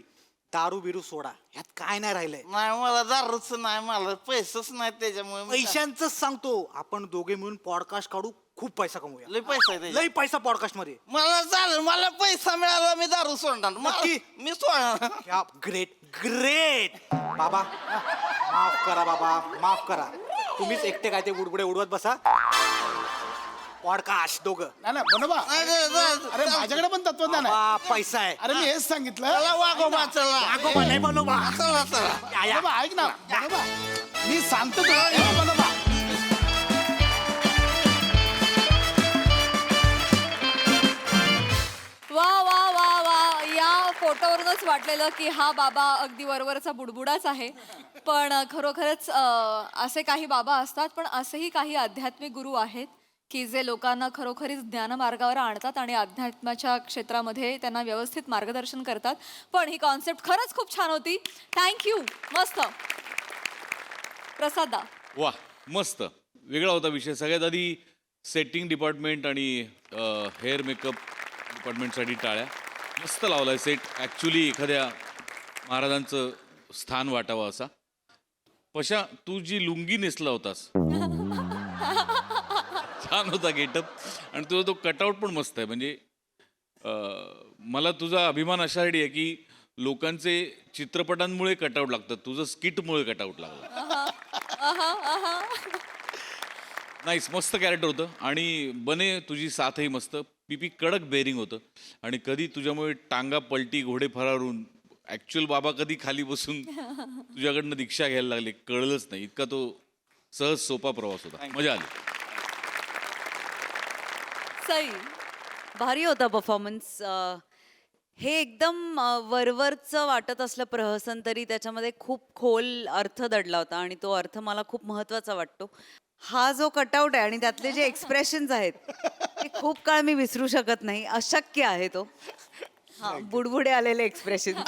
दारू बिरू सोडा, ह्यात काय नाही राहिलंय. नाही मला दारूच नाही, मला पैसेच नाही त्याच्यामुळे पैशांच सांगतो, आपण दोघे मिळून पॉडकास्ट काढू, खूप पैसा कमवूया. लय पैसा आहे त्याच्यात. लय पैसा पॉडकास्ट मध्ये. मला चालेल, मला पैसा मिळाला मी दारू सोडणार. नक्की? मी सोडणार. या ग्रेट ग्रेट. बाबा माफ करा, बाबा माफ करा. तुम्हीच एकटे काय ते बुडबुडे उडवत बसा. पॉडकास्ट दोघं. नाही नाही बनोबा, अरे माझ्याकडे पण तत्वज्ञान आहे. बाबा, पैसा आहे. अरे मी हेच सांगितलं. चला वागोबा चला. वागोबा नाही बनोबा. चला चला. या, या. बनोबा ऐक ना, बनोबा मी सांगतो तुला. हे बनोबा वा वा वा वा, या फोटोवरूनच वाटलेलं की हा बाबा अगदी वरवरचा बुडबुडाच आहे. पण खरोखरच असे काही बाबा असतात, पण असेही काही आध्यात्मिक गुरु आहेत की जे लोकांना खरोखरीच ज्ञानमार्गावर आणतात आणि अध्यात्माच्या क्षेत्रामध्ये त्यांना व्यवस्थित मार्गदर्शन करतात. पण ही कॉन्सेप्ट खरंच खूप छान होती. थँक्यू. मस्त. प्रसादा. वा मस्त वेगळा होता विषय. सगळ्यात आधी सेटिंग डिपार्टमेंट आणि हेअर मेकअप डिपार्टमेंटसाठी टाळ्या. मस्त लावलाय सेट. ॲक्च्युली एखाद्या महाराजांचं स्थान वाटावं असा. पशा तू जी लुंगी नेसला होतास छान होता गेटअप. आणि तुझा तो कटआउट पण मस्त आहे. म्हणजे मला तुझा अभिमान अशासाठी आहे की लोकांचे चित्रपटांमुळे कटआउट लागतात, तुझं स्किटमुळे कटआउट लागलं. नाईस, मस्त कॅरेक्टर होतं. आणि बने तुझी साथही मस्त. पीपी कडक बेरिंग होतं. आणि कधी तुझ्यामुळे टांगा पलटी, घोडे फरारून ॲक्च्युअल बाबा कधी खाली बसून तुझ्याकडनं दीक्षा घ्यायला लागले कळलंच नाही. इतका तो सहज सोपा प्रवास होता. मजा आली. सई. भारी होता परफॉर्मन्स. हे एकदम वरवरचं वाटत असलं प्रहसन, तरी त्याच्यामध्ये खूप खोल अर्थ दडला होता आणि तो अर्थ मला खूप महत्त्वाचा वाटतो. हा जो कटआउट आहे आणि त्यातले जे एक्सप्रेशन्स आहेत ते खूप काळ मी विसरू शकत नाही. अशक्य आहे तो. हा, बुडबुडे आलेले एक्सप्रेशन.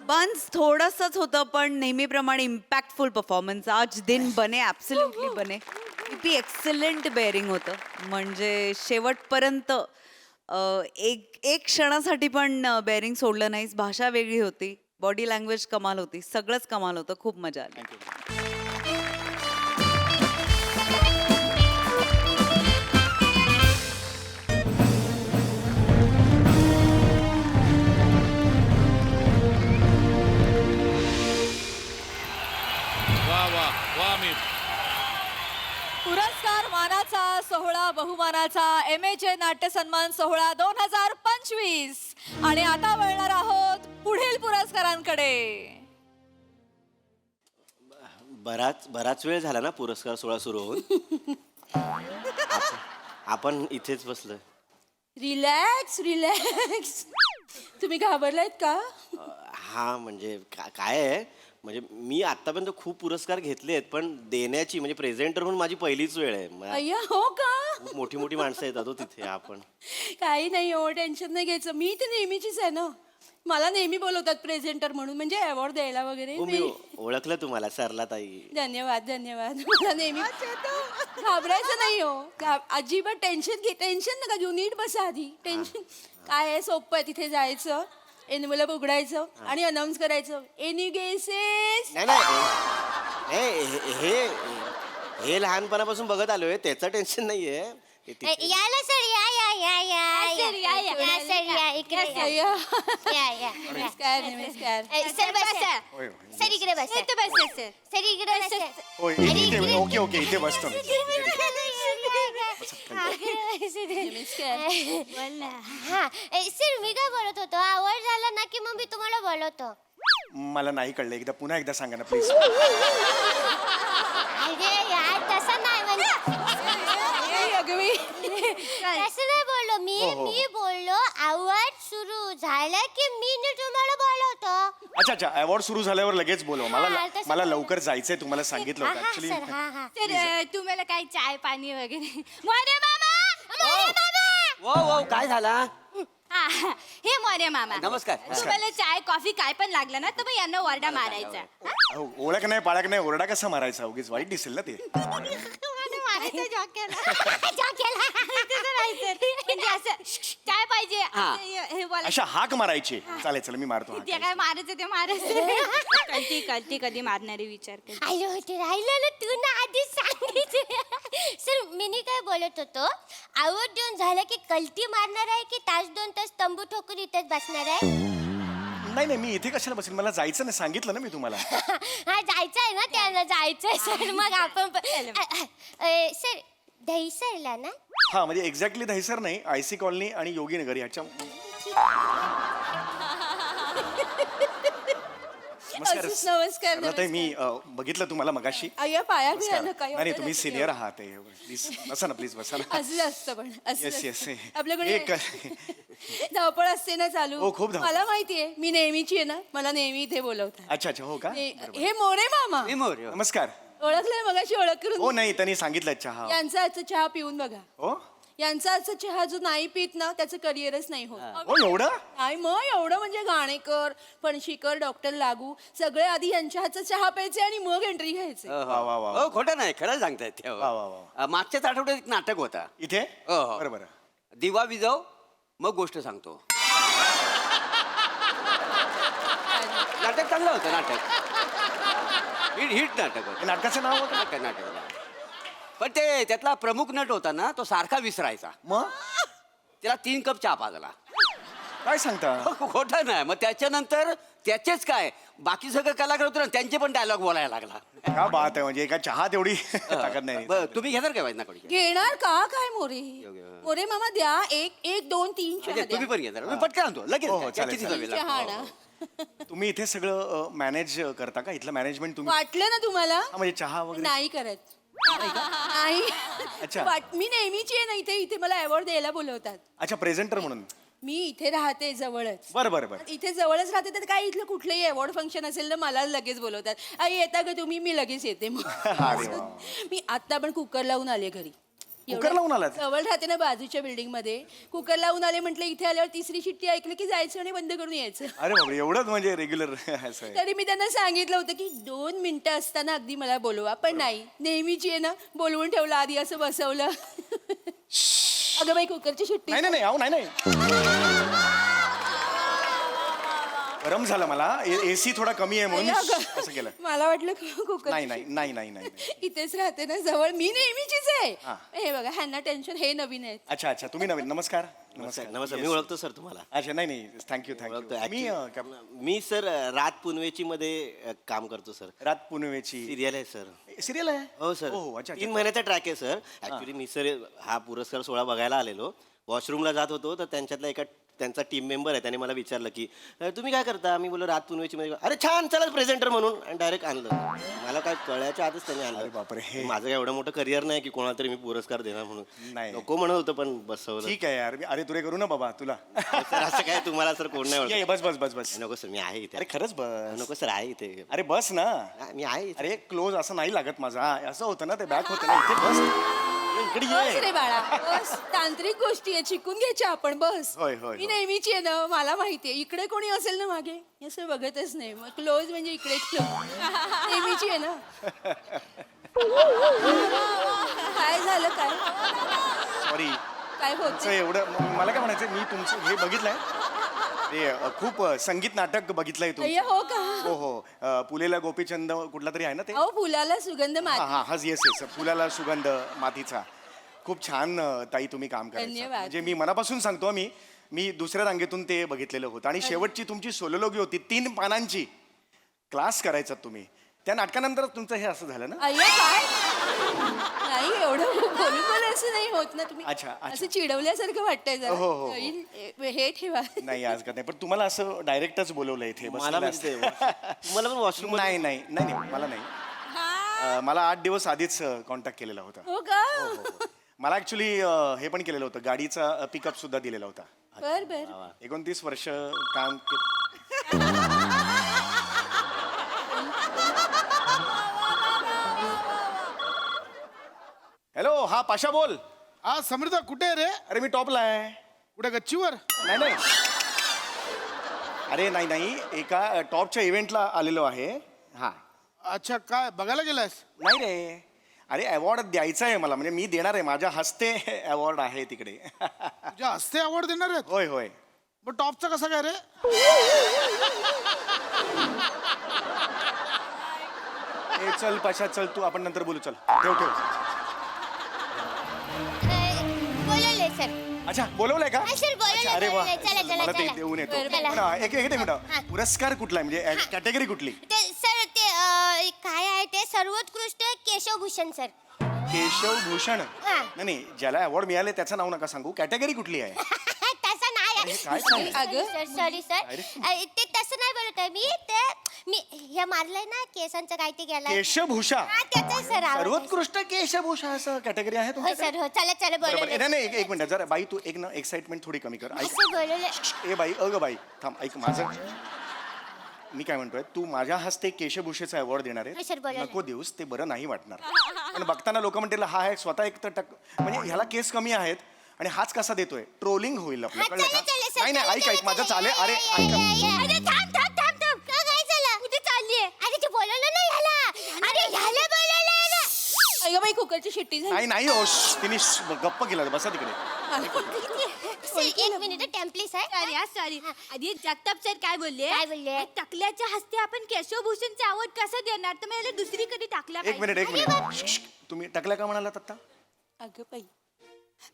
बन्स थोडंसंच होतं, पण नेहमीप्रमाणे इम्पॅक्टफुल परफॉर्मन्स. आज दिन बने, ॲब्सोल्युटली बने. किती एक्सलंट बेअरिंग होतं. म्हणजे शेवटपर्यंत एक क्षणासाठी पण बेअरिंग सोडलं नाहीस. भाषा वेगळी होती, बॉडी लँग्वेज कमाल होती, सगळंच कमाल होतं. खूप मजा आली. वा वा वा. मी पुरस्कार मानाचा सोहळा, बहुमानाचा MHA नाट्य सन्मान सोहळा 2025. आणि आता वळणार आहोत पुढील पुरस्कारांकडे. बराच वेळ झाला ना पुरस्कार सोहळा सुरू होऊन. आपण इथेच बसलोय. Relax relax. तुम्ही घाबरलायत का? हा म्हणजे काय आहे, म्हणजे मी आतापर्यंत खूप पुरस्कार घेतले आहेत, पण देण्याची म्हणजे प्रेझेंटर म्हणून माझी पहिलीच वेळ आहे. अय्या, हो का? खूप मोठी मोठी माणसं येतात हो तिथे. आपण काही नाही हो, टेन्शन नाही घ्यायचं. मी तर नेहमीचीच आहे ना. मला नेहमी बोलवतात प्रेझेंटर म्हणून, म्हणजे अवॉर्ड द्यायला वगैरे. मी ओळखलं तुम्हाला, सरला ताई. धन्यवाद धन्यवाद. मला नेहमी घाबरायचं नाही हो. अजिबात टेन्शन नका घेऊ. नीट बसा आधी. टेन्शन काय आहे, सोपं आहे. तिथे जायचं, एन्व्हलप उघडायचं आणि अनाऊन्स करायचं, एनी गेसेस. नाही हे लहानपणापासून बघत आलोय, त्याचं टेन्शन नाहीये. याला सर या या या या सर, या, या. या सर या इकडे या या नमस्कार नमस्कार. सर बसा सर इकडे बसा इथे बसा सर सर इकडे बसा ओके ओके इथे बसतो. हा सर मी काय बोलत होतो, आवड झाला ना की मग मी तुम्हाला बोलवतो. मला नाही कळलं, एकदा पुन्हा एकदा सांगा ना प्लीज. अरे यार तसं नाही म्हणजे तसं नाही बोललो मी बोललो आवड सुरू झालं की मी तुम्हाला बोलवतो. अच्छा अच्छा, अवॉर्ड सुरू झाल्यावर लगेच बोलव. हा, तसं मला बोलव. लवकर जायचंय, तुम्हाला सांगितलं होतं ऍक्च्युली. तर तुम्हाला काही चाय पाणी वगैरे. मोरे मामा. काय झाला? हे मोरे मामा, नमस्कार. तुम्हाला चाय कॉफी काय पण लागलं ना तर मग यांना ओरडा मारायचा. ओळख नाही पाळख नाही, ओरडा कसा मारायचा? उगीच वाईट दिसेल ना ते. चाय पाहिजे हे बोला. अशा हाक मारायची. चालेल चला मी मारतो हाक. ते काय मारायचं ते मारायचं कळती कधी मारणारी विचार कर. अरे ते राहिलं ना तू ना आधीच सांगितलं. सर मी काय बोलत होतो आवड देऊन झालं की कल्टी मारणार आहे की तास 2 तास तंबू ठोकून इथेच बसणार आहे. नाही नाही मी इथे कशाला बसेल, मला जायचं नाही, सांगितलं ना मी तुम्हाला. हा जायचं आहे ना त्यांना जायचंय सर. मग आपण सर दहीसरला ना. हा म्हणजे एक्झॅक्टली दहिसर नाही, आयसी कॉलनी आणि योगीनगर ह्याच्या. नमस्कार नमस्कार ताई, मी बघितलं तुम्हाला मगाशी. अय्या पाया नमस्कार. नाही नाही, तुम्ही सिनियर आहात. प्लीज बसा ना, प्लीज बसा ना. असं असतं पण असं येस येस. आपल्याकडे धावपळ असते ना चालू. हो, खूप धावपळ. मला माहितीये मी नेहमीची आहे ना, मला नेहमी इथे बोलवतात. अच्छा अच्छा, हो का. हे मोरे मामा नमस्कार. ओळखलंय मगाशी ओळख हो करून. नाही, त्यांनी सांगितलं चहा. यांचा आजचा चहा पिऊन बघा. हो यांचा आजचा चहा जो नाही पित ना त्याचं करिअरच नाही होत. हो एवढं. नाही मग एवढं म्हणजे घाणेकर फणशीकर डॉक्टर लागू सगळे आधी यांच्या हातचा चहा प्यायचे आणि मग एंट्री घ्यायचे. वा वा वा. हो खोटं नाही, खरं सांगतायत. वा वा वा. मागच्याच आठवड्यात एक नाटक होता इथे हो. बरं बरं. दिवा विजव मग गोष्ट सांगतो. नाटक चांगलं होतं. नाटक हिट नाटक होतं. नाटकाचं नाव होतं. नाटक पण ते त्यातला प्रमुख नट होता ना, तो सारखा विसरायचा. मग त्याला 3 कप चहा पाजला. काय सांगता. खोटं नाही. मग त्याच्यानंतर त्याचेच काय बाकी सगळं कलाकार होते ना, त्यांचे पण डायलॉग बोलायला लागला. काय बात आहे, म्हणजे एका चहा तेवढी ताकद नाही. बरं, तुम्ही घेणार काय ना कोणी? घेणार का काय मोरे मोरे मामा द्या 1 2 3 चहा द्या. तुम्ही पण घेणार? मी पटकन आणतो लगेच. हो, हो, चालेल, किती चालेल. वेळ लागतो? चहा ना. तुम्ही इथे सगळं मॅनेज करता का? इथलं मॅनेजमेंट तुम्ही? वाटलं ना तुम्हाला हा, म्हणजे चहा वगैरे. नाही करत. नाही अच्छा. मी नेहमीची आहे ना इथे. इथे मला अवॉर्ड द्यायला बोलवतात. अच्छा, प्रेझेंटर म्हणून. मी इथे राहते जवळच. बरं बरं बरं. इथे जवळच राहते तर काय इथलं कुठलंही अवॉर्ड फंक्शन असेल ना मला लगेच बोलवतात. आई येता का तुम्ही? मी लगेच येते मग. अरे वा. मी आता पण कुकर लावून आले घरी. कुकर लावून आलात? जवळ राहते ना बाजूच्या बिल्डिंग मध्ये. कुकर लावून आले म्हटलं इथे आल्यावर 3री शिट्टी ऐकलं की जायचं आणि बंद करून यायचं. अरे बापरे, एवढंच म्हणजे रेग्युलर असं आहे. तरी मी त्यांना सांगितलं होतं की 2 मिनिटं असताना अगदी मला बोलवा. पण नाही, नेहमीची आहे ना बोलवून ठेवलं आधी असं बसवलं. अगं बाई कुकरची शिट्टी. नाही नाही नाही, अहो नाही नाही. गरम झालं मला. एसी थोडा कमी आहे म्हणून असं केलं. मला वाटलं कुकर. नाही नाही नाही नाही नाही. इथेच राहते ना जवळ. मी नेहमीचीच आहे. हा. हे बघा ह्यांना टेन्शन. हे नवीन आहेत. अच्छा अच्छा, तुम्ही नवीन. नमस्कार. नमस्कार. मी ओळखतो सर तुम्हाला. अच्छा नाही नाही, थँक्यू थँक्यू. मी सर रात पुनवेची मध्ये काम करतो सर. रात पुनवेची सिरियल आहे सर. सिरियल आहे. हो सर. हो, अच्छा, 3 महिन्याचा ट्रॅक आहे सर. ऍक्च्युली मी सर हा पुरस्कार सोहळा बघायला आलेलो. वॉशरूमला जात होतो तर त्यांच्यातला त्यांचा टीम मेंबर आहे, त्याने मला विचारलं की तुम्ही काय करता? मी बोललो रात पुनवेची मध्ये. अरे छान, चला प्रेझेंटर म्हणून. आणि डायरेक्ट आणलं. मला काय कळल्याच्या आधीच त्याने आणलं. बापरे. माझं काय एवढं मोठं करिअर नाही की कोणाला तरी मी पुरस्कार देणार म्हणून. नाही. नको म्हणत होतं पण बसवलं. ठीक आहे यार. अरे तुरे करू ना बाबा तुला. सर असं काय तुम्हाला सर कोण नाही ये, ओळखत? बस बस बस बस. नको सर, मी आहे इथे. अरे खरंच बस. नको सर, आहे इथे. अरे बस ना. मी आहे इथे. अरे क्लोज असं नाही लागत माझा. असं होतं ना, ते बॅक होतं ना. इथे बस. इकडे बस ये. रे बाळा बस. तांत्रिक गोष्टी आहे, शिकून घ्यायच्या आपण. बस. होय, होय, मी होय. नेहमीची आहे ना, मला माहितीये. इकडे कोणी असेल ना मागे असं बघतच नाही. मग क्लोज म्हणजे इकडे क्लोज. नेहमीची आहे ना. काय झालं काय सॉरी. काय होत तुमचं एवढं मला काय म्हणायचं, मी तुमचं हे बघितलंय ते खूप संगीत नाटक बघितलंय अय्या, तुमचं. हो का? हो हो. पुलेला गोपीचंद कुठला तरी आहे ना ते. अहो फुलाला सुगंध हा माती. हा हा येस येस. फुलाला सुगंध मातीचा. खूप छान ताई तुम्ही काम करायचं. धन्यवाद. म्हणजे मी मनापासून सांगतो. मी दुसऱ्या रांगेतून ते बघितलेलं होतं. आणि शेवटची तुमची सोलोलॉगी होती 3 पानांची. क्लास करायचा तुम्ही. त्या नाटकानंतर तुमचं हे असं झालं ना. अय्या काय नाही एवढं बोलून असं नाही होत ना तुम्ही. अच्छा, अच्छा. असं चिडवल्यासारखं वाटतंय हो, हो, हो. जरा. हे ठेवा. नाही आज का नाही, पण तुम्हाला असं डायरेक्टच बोलवलं इथे मला बसलेलं म्हणजे असतं. तुम्हाला पण वॉशरूम नाही नाही नाही नाही, मला नाही. मला 8 दिवस आधीच कॉन्टॅक्ट केलेला होता. हो का? मला ऍक्च्युली हे पण केलेलं होतं, गाडीचा पिकअप सुद्धा दिलेला होता. बर बर. 29 वर्ष काम हॅलो, हा पाशा बोल. हा समृद्ध कुठे आहे रे? अरे मी टॉपला आहे. कुठे गच्चीवर? नाही नाही, अरे नाही नाही, एका टॉपच्या इव्हेंटला आलेलो आहे. हा. अच्छा, काय बघायला गेलास? नाही रे, अरे अवॉर्ड द्यायचा आहे मला. म्हणजे मी देणार आहे, माझ्या हस्ते अवॉर्ड आहे तिकडे. तुझ्या हस्ते अवॉर्ड देणार आहेत? होय होय. मग टॉपचा कसा काय रे? ए चल पाशा चल तू आपण नंतर बोलू चल ठेव ठेव बोलवले सर. अच्छा बोलवलंय का हा, सर, बोलवलंय, अच्छा, अरे वा बोलवलंय. चला, चला, मला ते चला. देऊन येतो बरं, पण, एक मिनिट पुरस्कार कुठला आहे म्हणजे कॅटेगरी कुठली ते सर ते काय आहे ते सर्वोत्कृष्ट केशवभूषण सर. केशव भूषण हा. नाही ज्याला अवॉर्ड मिळाले त्याचं नाव नका सांगू कॅटेगरी कुठली आहे तसं नाही अरे, काय सांगते? सर सॉरी सर अरे. ते तसं नाही बोलत आहे मी हे मारलंय ना केसांचं काय ते गेला केशभूषा त्याचं सर सर्वोत्कृष्ट केशभूषा असं कॅटेगरी आहे हो तुमच्याकडे? सर हो चला चला बरोबर बोलवले. नाही एक मिनिट जरा बाई तू एक ना एक्साइटमेंट थोडी कमी कर ऐक असं बोलवले. ए बाई बाई थांब ऐक माझं मी काय म्हणतोय तू माझ्या हस्ते केशभूषेचा अवॉर्ड देणार हो, आहे सर, बोला ना. नको देऊस ते बरं नाही वाटणार पण बघताना लोक म्हणतील हा आहे स्वतः एक तर म्हणजे ह्याला केस कमी आहेत आणि हाच कसा देतोय ट्रोलिंग होईल आपलं हा, कळलं चला, चला, का सर, नाही चला, ऐक चला, ऐक माझं चला. चालेल अरे या, ऐक या, या. अरे थांब थांब थांब थांब का काय झालं कुठे चाललीये अरे ते बोलवलं नाही ह्याला अरे ह्याला बोलवलंय ना. अगं बाई कुकरची शिट्टी झाली. नाही हो तिने गप्प केलं बसा तिकडे एक मिनिट टेम्पलेस आहे सॉरी आधी जगताप सर काय बोलले टकल्याच्या हस्ते आपण केशवभूषणचा अवॉर्ड कसं देणार तर मला दुसरीकडे टाकला एक मिनिट तुम्ही टाकल्या का म्हणालात आता अगं बाई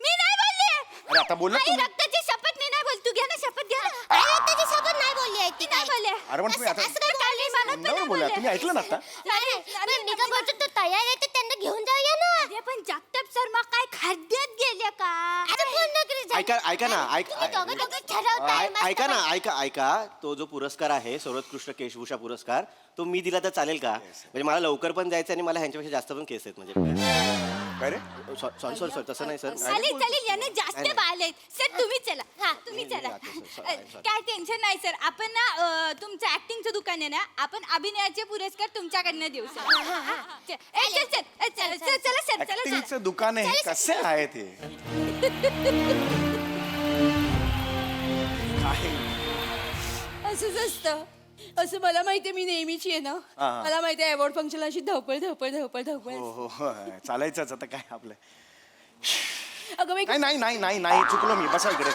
मी नाही बोलले. अरे आता बोलला आई, तुम्ही रक्ताची शपथ मी नाही बोल तू घ्या ना शपथ घ्या ना. अरे त्याची शपथ नाही बोलली आहे ती नाही बोलले. अरे पण तुम्ही आता असं काय बोलली मला पण तोंडावर बोला तुम्ही ऐकलं ना आता नाही पण मी काय बोलतो तो तयार आहे तर त्यांना घेऊन जाऊया ना. अरे पण जगताप सर मग काय खड्ड्यात गेले का अरे फोन नकरी जा. ऐका ना तुम्ही दोघं ठरवताय मस्त ऐका ना पैकी. ऐका तो जो पुरस्कार आहे सर्वोत्कृष्ट केशभूषा पुरस्कार तो मी दिला तर चालेल का म्हणजे मला लवकर पण जायचं आणि मला ह्यांच्यापेक्षा जास्त पण केस आहेत म्हणजे काय रे सॉरी सॉरी सर तसं नाही सर चालेल चालेल याने जास्त बाल आहेत सर तुम्ही चला हा तुम्ही चला काय टेन्शन नाही सर आपण ना तुमचं ऍक्टिंगचं दुकान आहे ना आपण अभिनयाचे पुरस्कार तुमच्याकडनं देऊ सर चला सर चला ऍक्टिंगचं दुकान आहे कसे आहे ते काय असंच असतं असं मला माहितीये मी नेहमीची आहे ना हा. मला माहितीये अवॉर्ड फंक्शनला अशी धवपळ धवपळ धवपळ धवपळ हो चालायचंच आता काय आपलं अगं बाई नाही नाही नाही नाही नाही चुकलो मी बसा इकडे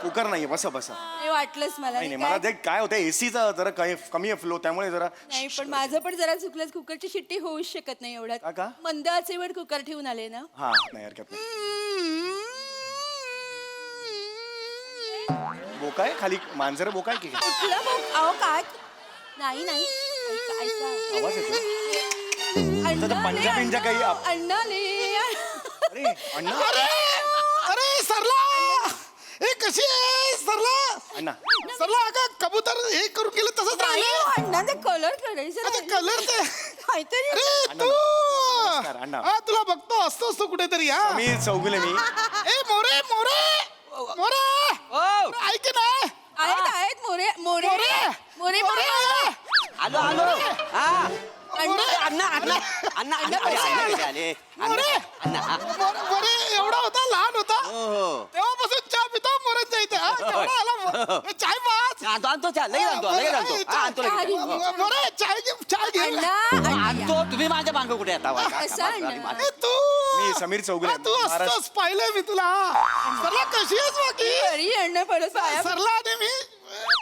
कुकर नाही बसा बसा नाही वाटलंच मला नाही नाही मला ते काय होतं एसीचा जरा कमी आहे फ्लो त्यामुळे जरा नाही पण माझं पण जरा चुकलंच कुकरची शिट्टी होऊच शकत नाही का? एवढ्यात मंद आचेवर कुकर ठेवून आले ना हा नाही हरकत नाही बोकाय खाली मांजर बोकाय की काय? कुठलं मग अहो काय नाही नाही ऐका, ऐका. आवाज येतो अण्णा पंजा ले, बिंजा काही अण्णा, अण्णा ले. अरे अण्णा अरे सरला ए कशी आहे सरला अण्णा सरला अगं कबूतर हे करून गेलं तसंच नाही, राहिलं अण्णाचा कलर करायचं कलर ते काहीतरी अरे अण्णा, तू नमस्कार, अण्णा. हा तुला बघतो असतो कुठेतरी हा मी चौगुले मी ए मोरे मोरे मोरे ऐक ना आहेत मोरे मोरे मोरे मोरे आलो आलो हा अण्णा अण्णा अण्णा अण्णा अरे आले मोरे अण्णा हा. मोरे एवढा होता लहान होता हो तेव्हापासून चहा पितो मोरेच्या इथे हा केवढा आला ए, चाय पाच आणतो चहा लगेच आणतो हा, आणतो लगेच मोरे चाय घे आणतो तुम्ही माझ्या मागं कुठे आता असं अण्णा. ए, तू मी समीर चौगुले हा, तू असतोस पाहिलंय मी तुला सरला कशी आहेस बाकी घरी अण्णा परत पाया सरला आणि मी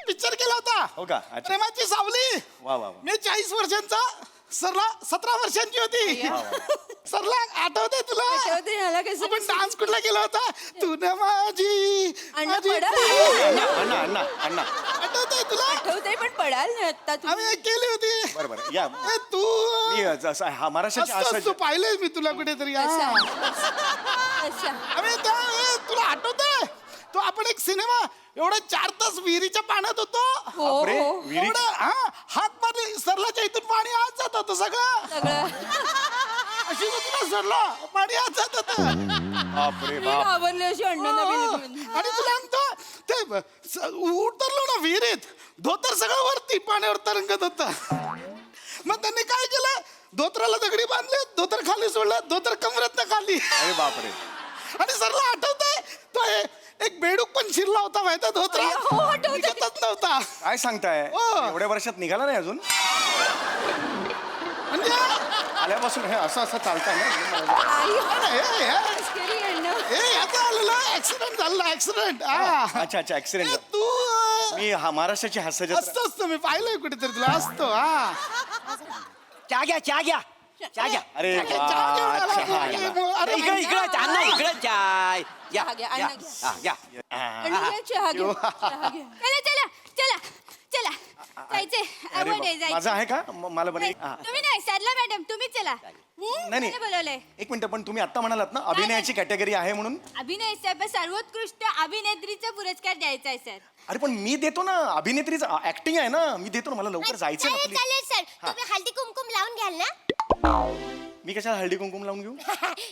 पिक्चर केला होता हो का अच्छा प्रेमाची सावली वा वा वा मी 40 वर्षांचा सरला 17 वर्षांची होती सरला आठवते तुला आठवते ह्याला कसं आपण डान्स कुठला केला होता तू न माझी अण्णा माझी पडाल अण्णा अण्णा अण्णा आठवते तुला आठवते पण पडाल ना आता तुम्ही आम्ही केली होती बरं बरं या ए, तू मी जसं हा महाराष्ट्राची असतोस, तू असं पाहिलंय मी तुला कुठेतरी हा. अच्छा आम्ही तुला आठवतंय तो आपण एक सिनेमा एवढा 4 तास विहिरीच्या पाण्यात होतो बापरे, हो. विहिरी एवढं, हा, हात मारली सरलाच्या इथून पाणी आत जात होतं सगळं सगळं अशी होती ना सरला पाणी आत जात होतं बापरे मी बाप घाबरले अशी अण्णांना हो. बिलकुल. आणि तुला सांगतो ते उतरलो ना विहिरीत धोतर सगळं वरती पाण्यावर तरंगत होत मग त्यांनी काय केलं धोत्राला दगडी बांधले धोतर खाली सोडलं धोतर कमरत खाली अरे बापरे आणि सरला आठवतंय तो एक बेडूक पण शिरला होता माहिती धोत्रा हो, आठवतंय. निघतच नव्हता काय सांगताय हो. एवढ्या वर्षात निघाला नाही अजून म्हणजे आल्यापासून हे असं असं चालतंय ना आई, हे मस्करी अण्णा. याचं आलेलं ऍक्सिडेंट झाला ऍक्सिडेंट हा अच्छा अच्छा ऍक्सिडेंट तू मी महाराष्ट्राची हास्य जत्रा असतो असतो मी पाहिलंय कुठेतरी तुला असतो हा चहा घ्या चहा घ्या चहा घ्या अरे चहा घेऊन आला तू. अरे इकडे इकडे चहा नाही इकडे चाय घ्या चहा घ्या, अण्णा घ्या. हा, घ्या अण्णा घ्या, चहा घ्या. चहा घ्या. चला चला चला चला जायचे अरे आवड आहे बाप, माझं आहे का मला बरं तुम्ही नाही सरला मॅडम तुम्ही चला नाही कोणी बोलवलंय एक मिनिट पण तुम्ही आता म्हणालात ना अभिनयाची कॅटेगरी आहे म्हणून अभिनय साहेब सर्वोत्कृष्ट अभिनेत्रीचा पुरस्कार द्यायचा आहे सर अरे पण मी देतो ना अभिनेत्रीचं ऍक्टिंग आहे ना मी देतो ना मला लवकर जायचं ना चालेल please. चालेल सर तुम्ही हळदी कुमकुम लावून घ्याल ना मी कशाला हळदी कुंकुम लावून घेऊ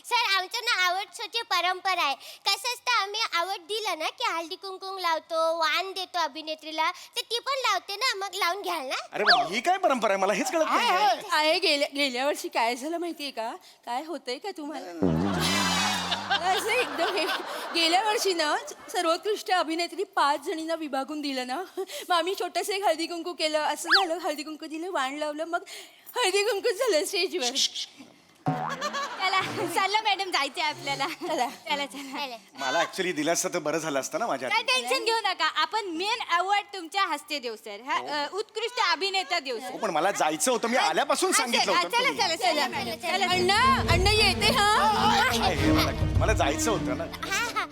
सर आमचं ना आवडची परंपरा आहे कसं असतं आम्ही आवड दिलं ना की हळदी कुंकुम लावतो वाण देतो अभिनेत्रीला तर ती पण लावते ना मग लावून घ्याल ना अरे बाबा, ही काय परंपरा आहे मला हेच कळत नाही आहे गेल्या वर्षी काय झालं माहितीये का काय होतंय का तुम्हाला असं एकदम गेल्या वर्षी ना सर्वोत्कृष्ट अभिनेत्री 5 जणींना विभागून दिलं ना मग आम्ही छोटंसं एक हळदी कुंकू केलं असं झालं हळदी कुंकू दिलं वाण लावलं मग हळदी कुंकू झालं स्टेजवर चला चाललं मॅडम जायचंय आपल्याला चला चला चला मला ऍक्च्युली दिलं असतं तर बरं झालं असतं ना माझ्या काय टेन्शन घेऊ नका आपण मेन अवॉर्ड तुमच्या हस्ते देऊ सर हा उत्कृष्ट अभिनेता देऊ हो, सर पण मला जायचं होतं मी आल्यापासून सांगितलं होतं चला तुम्ही. चला चला मॅडम चला अण्णा अण्णा येते हा काय हे मला जायचं होतं ना हा हा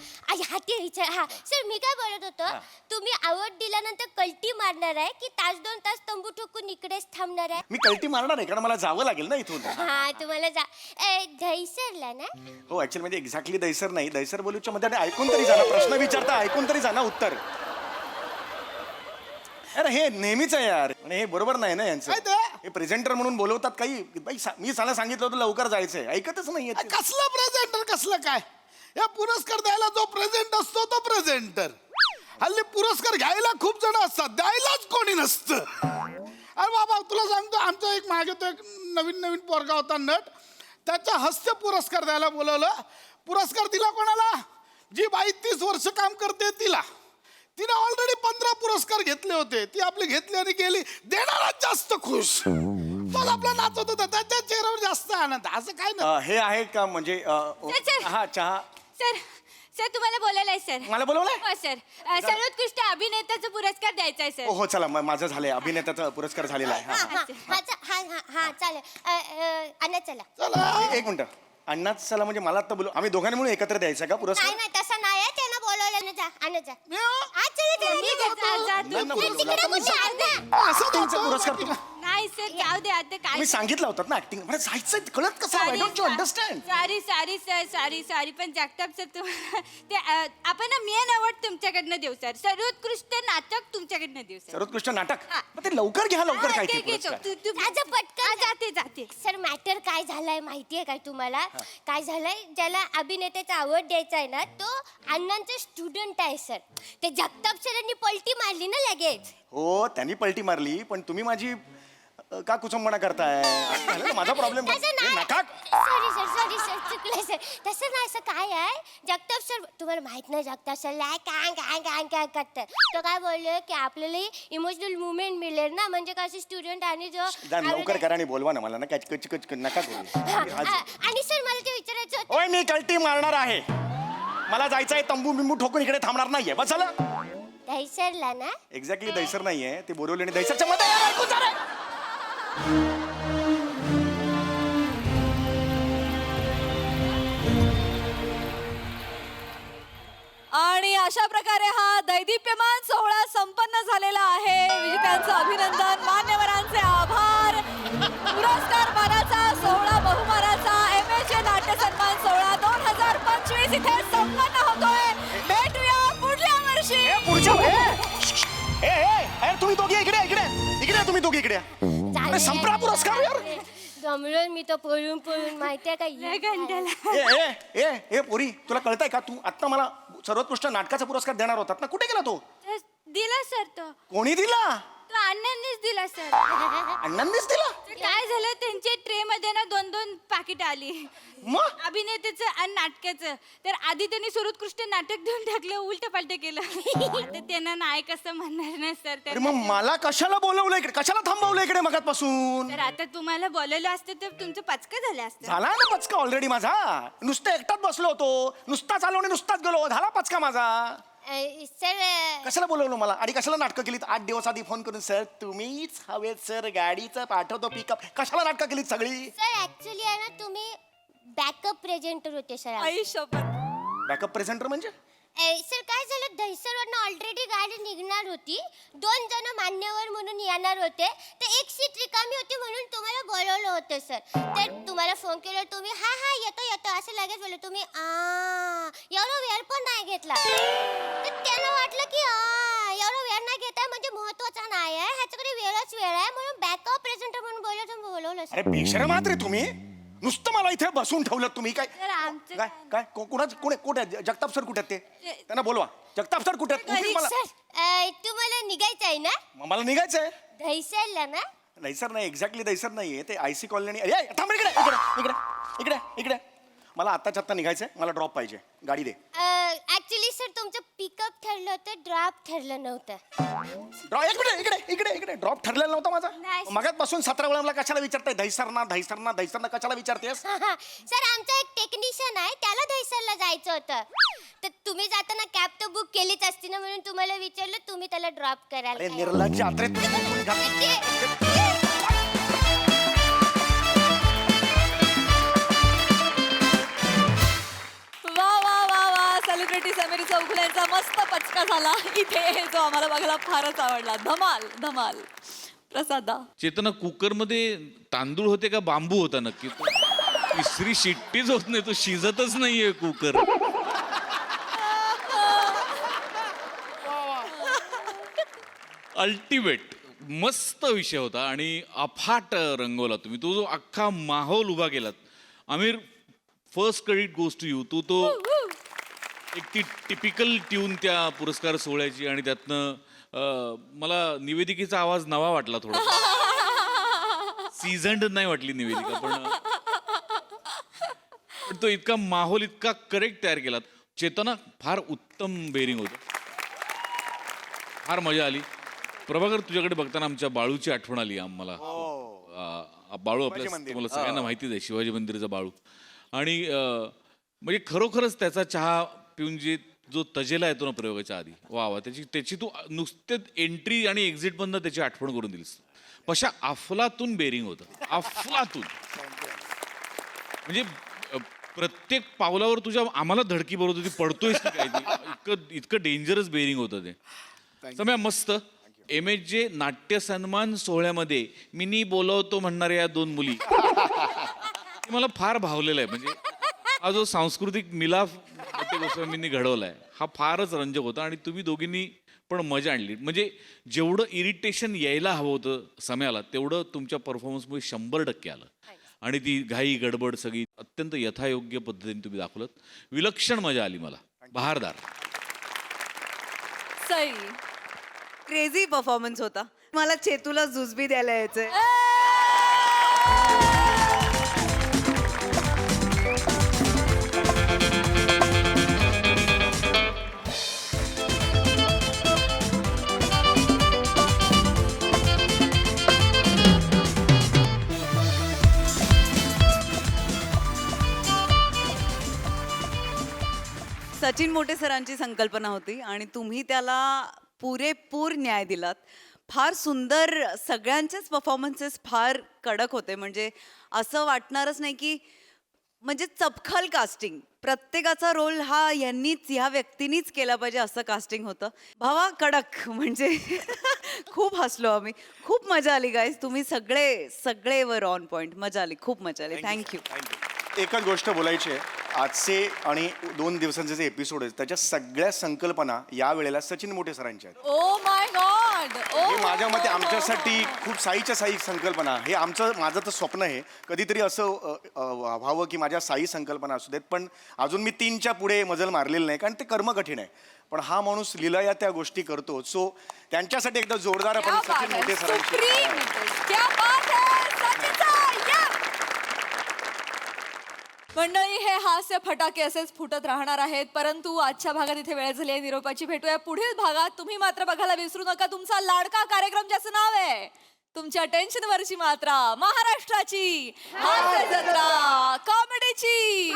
हा ते विचार हा सर मी काय बोलत होतो तुम्ही आवड दिल्यानंतर कल्टी मारणार आहे की तास 2 तास तंबू ठोकून इकडेच थांबणार आहे मी कल्टी मारणार आहे कारण मला जावं लागेल ना इथून हा तुम्हाला दहीसरला ना हो ऍक्च्युली म्हणजे एक्झॅक्टली दैसर नाही दैसर बोलूच्या मध्ये आणि ऐकून तरी जाणं प्रश्न विचारता ऐकून तरी जाणं उत्तर अरे हे नेहमीच आहे यार आणि हे बरोबर नाही ना यांचं काय ते? हे प्रेझेंटर म्हणून बोलवतात काही बाई मी साला सांगितलं होतं लवकर जायचंय ऐकतच नाहीये ते. कसलं प्रेझेंटर कसलं काय या पुरस्कार द्यायला जो प्रेझेंट असतो तो प्रेझेंटर हल्ली पुरस्कार घ्यायला खूप जण असतात द्यायलाच कोणी नसतं अरे बाबा तुला सांगतो आमचा एक मागे तो एक नवीन पोरगा होता नट त्याच्या हस्ते पुरस्कार द्यायला बोलवलं पुरस्कार दिला कोणाला जी बाई 30 वर्ष काम करते तिला तिने ऑलरेडी 15 पुरस्कार घेतले होते ती आपले घेतली आणि गेली देणाराच जास्त खुश तो आपला नाचत होता त्याच्या चेहऱ्यावर जास्त आनंद असं काय ना हे आहे का म्हणजे सर. हा चहा सर सर तुम्हाला बोलायला सर मला बोलवलंय हो सर सर्वोत्कृष्ट अभिनेत्याचा पुरस्कार द्यायचा आहे सर हो चला माझं झालंय अभिनेत्याचा पुरस्कार झालेला आहे हा. हा चालेल अण्णा चला एक मिनिट अण्णाच चला म्हणजे मला आता बोलू आम्ही दोघांनी म्हणून एकत्र द्यायचा का पुरस्कार नाही नाही तसं नाही आहे त्यांना बोलवलं ना जा अण्णा जा हा नाही ना बोलवलं. आता मी असं तुमचा पुरस्कार तू नाही सर जाऊ दे आता काय मी सांगितलं होतं ना ऍक्टिंग मला जायचं कळत कसं I don't you understand sorry sir sorry पण जगताप सर तुम्हाला ते आपण ना मेन अवॉर्ड तुमच्याकडनं देऊ सर सर्वोत्कृष्ट नाटक तुमच्याकडनं देऊ सर सर्वोत्कृष्ट नाटक मग ते लवकर घ्या लवकर काय ते पुरस्कार. पटकन जाते सर मॅटर काय झालंय माहितीये काय तुम्हाला काय झालंय ज्याला अभिनेत्याचा आवड द्यायचा आहे ना तो अण्णांचा स्टुडंट आहे सर ते जगताप सरांनी पलटी मारली ना लगेच हो त्यांनी पलटी मारली पण तुम्ही माझी का कुचंबणा करताय माझा प्रॉब्लेम नका सॉरी सर चुकलं सर तसं नाही असं काय आहे जगताप सर तुम्हाला माहित नाही जगताप सर काय करतात तो काय बोलले की आपल्याला इमोशनल मुवमेंट मिळेल ना म्हणजे कसं स्टुडंट आणि जो लवकर करा आणि बोलवा ना मला ना कच नका करू आणि सर मला ते विचारायचं होतं ओय मी कल्टी मारणार आहे मला जायचं आहे तंबू बिंबू ठोकून इकडे थांबणार नाहीये बस झालं दहीसरला ना एक्झॅक्टली दैसर नाहीये ते बोरवले आणि दैसरच्या मध्ये आहे, ऐकून जा रे. आणि अशा प्रकारे हा दैदिप्यमान सोहळा संपन्न झालेला आहे विजेत्यांचं अभिनंदन मान्यवरांचे आभार पुरस्कार मानाचा सोहळा बहुमानाचा MHA नाट्य सन्मान सोहळा 2025 इथे संपन्न होतोय भेटूया पुढल्या वर्षी तुम्ही दोघे इकडे तुम्ही दोघे इकडे अरे संपला पुरस्कार यार जमलं मी तर पळून माहितीये का या घंट्याला ए पोरी तुला कळतंय का तू आता मला सर्वोत्कृष्ट नाटकाचा पुरस्कार देणार होतात ना कुठे गेला तो दिला सर तो कोणी दिला तो अण्णांनीच दिला सर अण्णांनीच दिला काय झालं त्यांच्या ट्रे मध्ये ना 2-2 पाकिट आली मग अभिनेत्याचं आणि नाटकाचं. तर आधी त्यांनी सर्वोत्कृष्ट नाटक देऊन टाकलं, उलट पालट केलं. आता त्यांना नायक असं म्हणणार ना सर. अरे मग मला कशाला बोलवलं इकडे, कशाला थांबवलं इकडे मगातपासून? तर आता तुम्हाला बोलवलं असतं तर तुमचं पचका झालं असतं. झाला ना पचका ऑलरेडी माझा. नुसतं एकटाच बसलो होतो, नुसताच आलो आणि नुसताच गेलो, झाला पचका माझा. सर कशाला बोलवलं मला आणि कशाला नाटकं केलीत 8 दिवस आधी फोन करून? सर तुम्हीच हवेत सर, गाडीचं पाठवतो पिकअप. कशाला नाटकं केलीत सगळी? सर ऍक्च्युली आहे ना तुम्ही बॅकअप प्रेझेंटर होते सर. बॅकअप प्रेझेंटर म्हणजे? सर काय झालं दहिसरवरनं ऑलरेडी गाडी निघणार होती. 2 जण मान्यवर म्हणून येणार होते. तर एक सीट रिकामी होती म्हणून तुम्हाला बोलवलं होतं सर. तर तुम्हाला फोन केला तुम्ही हा हा येतो येतो असं लगेच बोलले. तुम्ही एवढा वेळ पण नाही घेतला. तर त्यांना वाटलं की एवढा वेळ नाही घेताय म्हणजे महत्वाचा नाही आहे, ह्याच्याकडे वेळच वेळ आहे म्हणून बॅकअप प्रेझेंटर म्हणून बोलवलं अरे बेशरम आहात रे तुम्ही. नुसतं मला इथे बसून ठेवलं तुम्ही. काय तर आमचं काय काय कुठे आहेत? जगताप सर कुठे आहेत ते? त्यांना बोलवा. जगताप सर कुठे आहेत? उठीत मला. सर तुम्हाला निघायचं आहे ना मग मला निघायचंय. दहिसरला ना. दैसर नाही, एक्झॅक्टली दैसर नाहीये ते आयसी कॉलनी. अरे थांब इकडे इकडे इकडे इकडे इकडे. मला आत्ताच्या आत्ता निघायचंय, मला ड्रॉप पाहिजे, गाडी दे. ऍक्च्युली सर तुमचं पिकअप ठरलं होतं, ड्रॉप ठरलं नव्हतं. ड्रॉप इकडे इकडे इकडे इकडे ड्रॉप ठरलेला नव्हता माझा. नाही. मगातपासून 17 वेळा मला कशाला विचारताय दहिसरना दहिसरना दहिसरना कशाला विचारतेस? सर आमचा एक टेक्निशियन आहे, त्याला दहिसरला जायचं होतं. तर तुम्ही जाताना कॅब तर बुक केलीच असती ना म्हणून तुम्हाला विचारलं, तुम्ही त्याला ड्रॉप अरे करायला. निर्लज्ज आत्रे वा वा वा वा सेलिब्रिटी समीर चौगुले यांचा मस्त पचका झाला इथे, जो आम्हाला बघायला फारच आवडला. धमाल धमाल. प्रसादा चेतना, कुकर मध्ये तांदूळ होते का बांबू होता नक्की? तिसरी शिट्टीच होत नाही, तो शिजतच नाहीये कुकर. अल्टिमेट मस्त विषय होता आणि अफाट रंगवला तुम्ही. तो जो अख्खा माहोल उभा केलात. Aamir, first credit goes to you. तो एक ती टिपिकल ट्यून त्या पुरस्कार सोहळ्याची आणि त्यातनं मला निवेदिकेचा आवाज नवा वाटला थोडा. सीझन्ड नाही वाटली निवेदिका, पण तो इतका माहोल इतका करेक्ट तयार केलात. चेतना, फार उत्तम बेरिंग होतं, फार मजा आली. प्रभाकर, तुझ्याकडे बघताना आमच्या बाळूची आठवण आली आम्हाला. बाळू आपल्या तुम्हाला सगळ्यांना माहितीच आहे, शिवाजी मंदिरचा बाळू. आणि म्हणजे खरोखरच त्याचा चहा पिऊन जो तजेला येतो ना प्रयोगाच्या आधी, वा वा, त्याची तू नुसते एंट्री आणि एक्झिट मधनं त्याची आठवण करून दिलीस. पशा अफलातून बेरिंग होतं, अफलातून. म्हणजे प्रत्येक पावलावर तुझ्या आम्हाला धडकी बरोबर होती, पडतोयस की काय, इतकं डेंजरस बेरिंग होतं ते. सम्या, मस्त. MHJ नाट्य सन्मान सोहळ्यामध्ये मिनी बोलवतो म्हणणाऱ्या या 2 मुली मला फार भावलेला आहे. म्हणजे हा जो सांस्कृतिक मिलाफ गोस्वामींनी घडवलाय हा फारच रंजक होता आणि तुम्ही दोघींनी पण मजा आणली. म्हणजे जेवढं इरिटेशन यायला हवं होतं सम्याला तेवढं तुमच्या परफॉर्मन्समुळे 100% आलं. आणि ती घाई गडबड सगळी अत्यंत यथायोग्य पद्धतीने तुम्ही दाखवलं. विलक्षण मजा आली मला, बहारदार. सई, क्रेझी परफॉर्मन्स होता. मला चेतूला जुजबी द्यायला यायचंय. सचिन मोटे सरांची संकल्पना होती आणि तुम्ही त्याला पुरेपूर न्याय दिलात. फार सुंदर, सगळ्यांचेच परफॉर्मन्सेस फार कडक होते. म्हणजे असं वाटणारच नाही की म्हणजे चपखल कास्टिंग, प्रत्येकाचा रोल हा ह्या व्यक्तीनीच केला पाहिजे असं कास्टिंग होतं. भावा कडक. म्हणजे खूप हसलो आम्ही, खूप मजा आली गाईज. तुम्ही सगळे वर ऑन पॉइंट. मजा आली, खूप मजा आली. थँक्यू. एकच गोष्ट बोलायची आहे, आजचे आणि 2 दिवसांचे जे एपिसोड आहेत त्याच्या सगळ्या संकल्पना या वेळेला सचिन मोटे सरांच्या आहेत. Oh my God. हे माझ्या मते आमच्यासाठी खूप साईच्या साई संकल्पना. हे माझं तर स्वप्न आहे कधीतरी असं व्हावं की माझ्या साई संकल्पना असू देत. पण अजून मी 3च्या पुढे मजल मारलेलं नाही, कारण ते कर्म कठीण आहे. पण हा माणूस लिलया त्या गोष्टी करतो. सो त्यांच्यासाठी एकदा जोरदार आपण सचिन मोठे सरांची क्या बात है सचिन सर, मंडळी हे हास्य फटाके असेच फुटत राहणार आहेत, परंतु आजच्या भागात इथे वेळ झाली आहे निरोपाची. भेटूया पुढील भागात. तुम्ही मात्र बघायला विसरू नका तुमचा लाडका कार्यक्रम ज्याचं नाव आहे तुमच्या टेन्शन वरची मात्रा, महाराष्ट्राची हास्य जत्रा, कॉमेडीची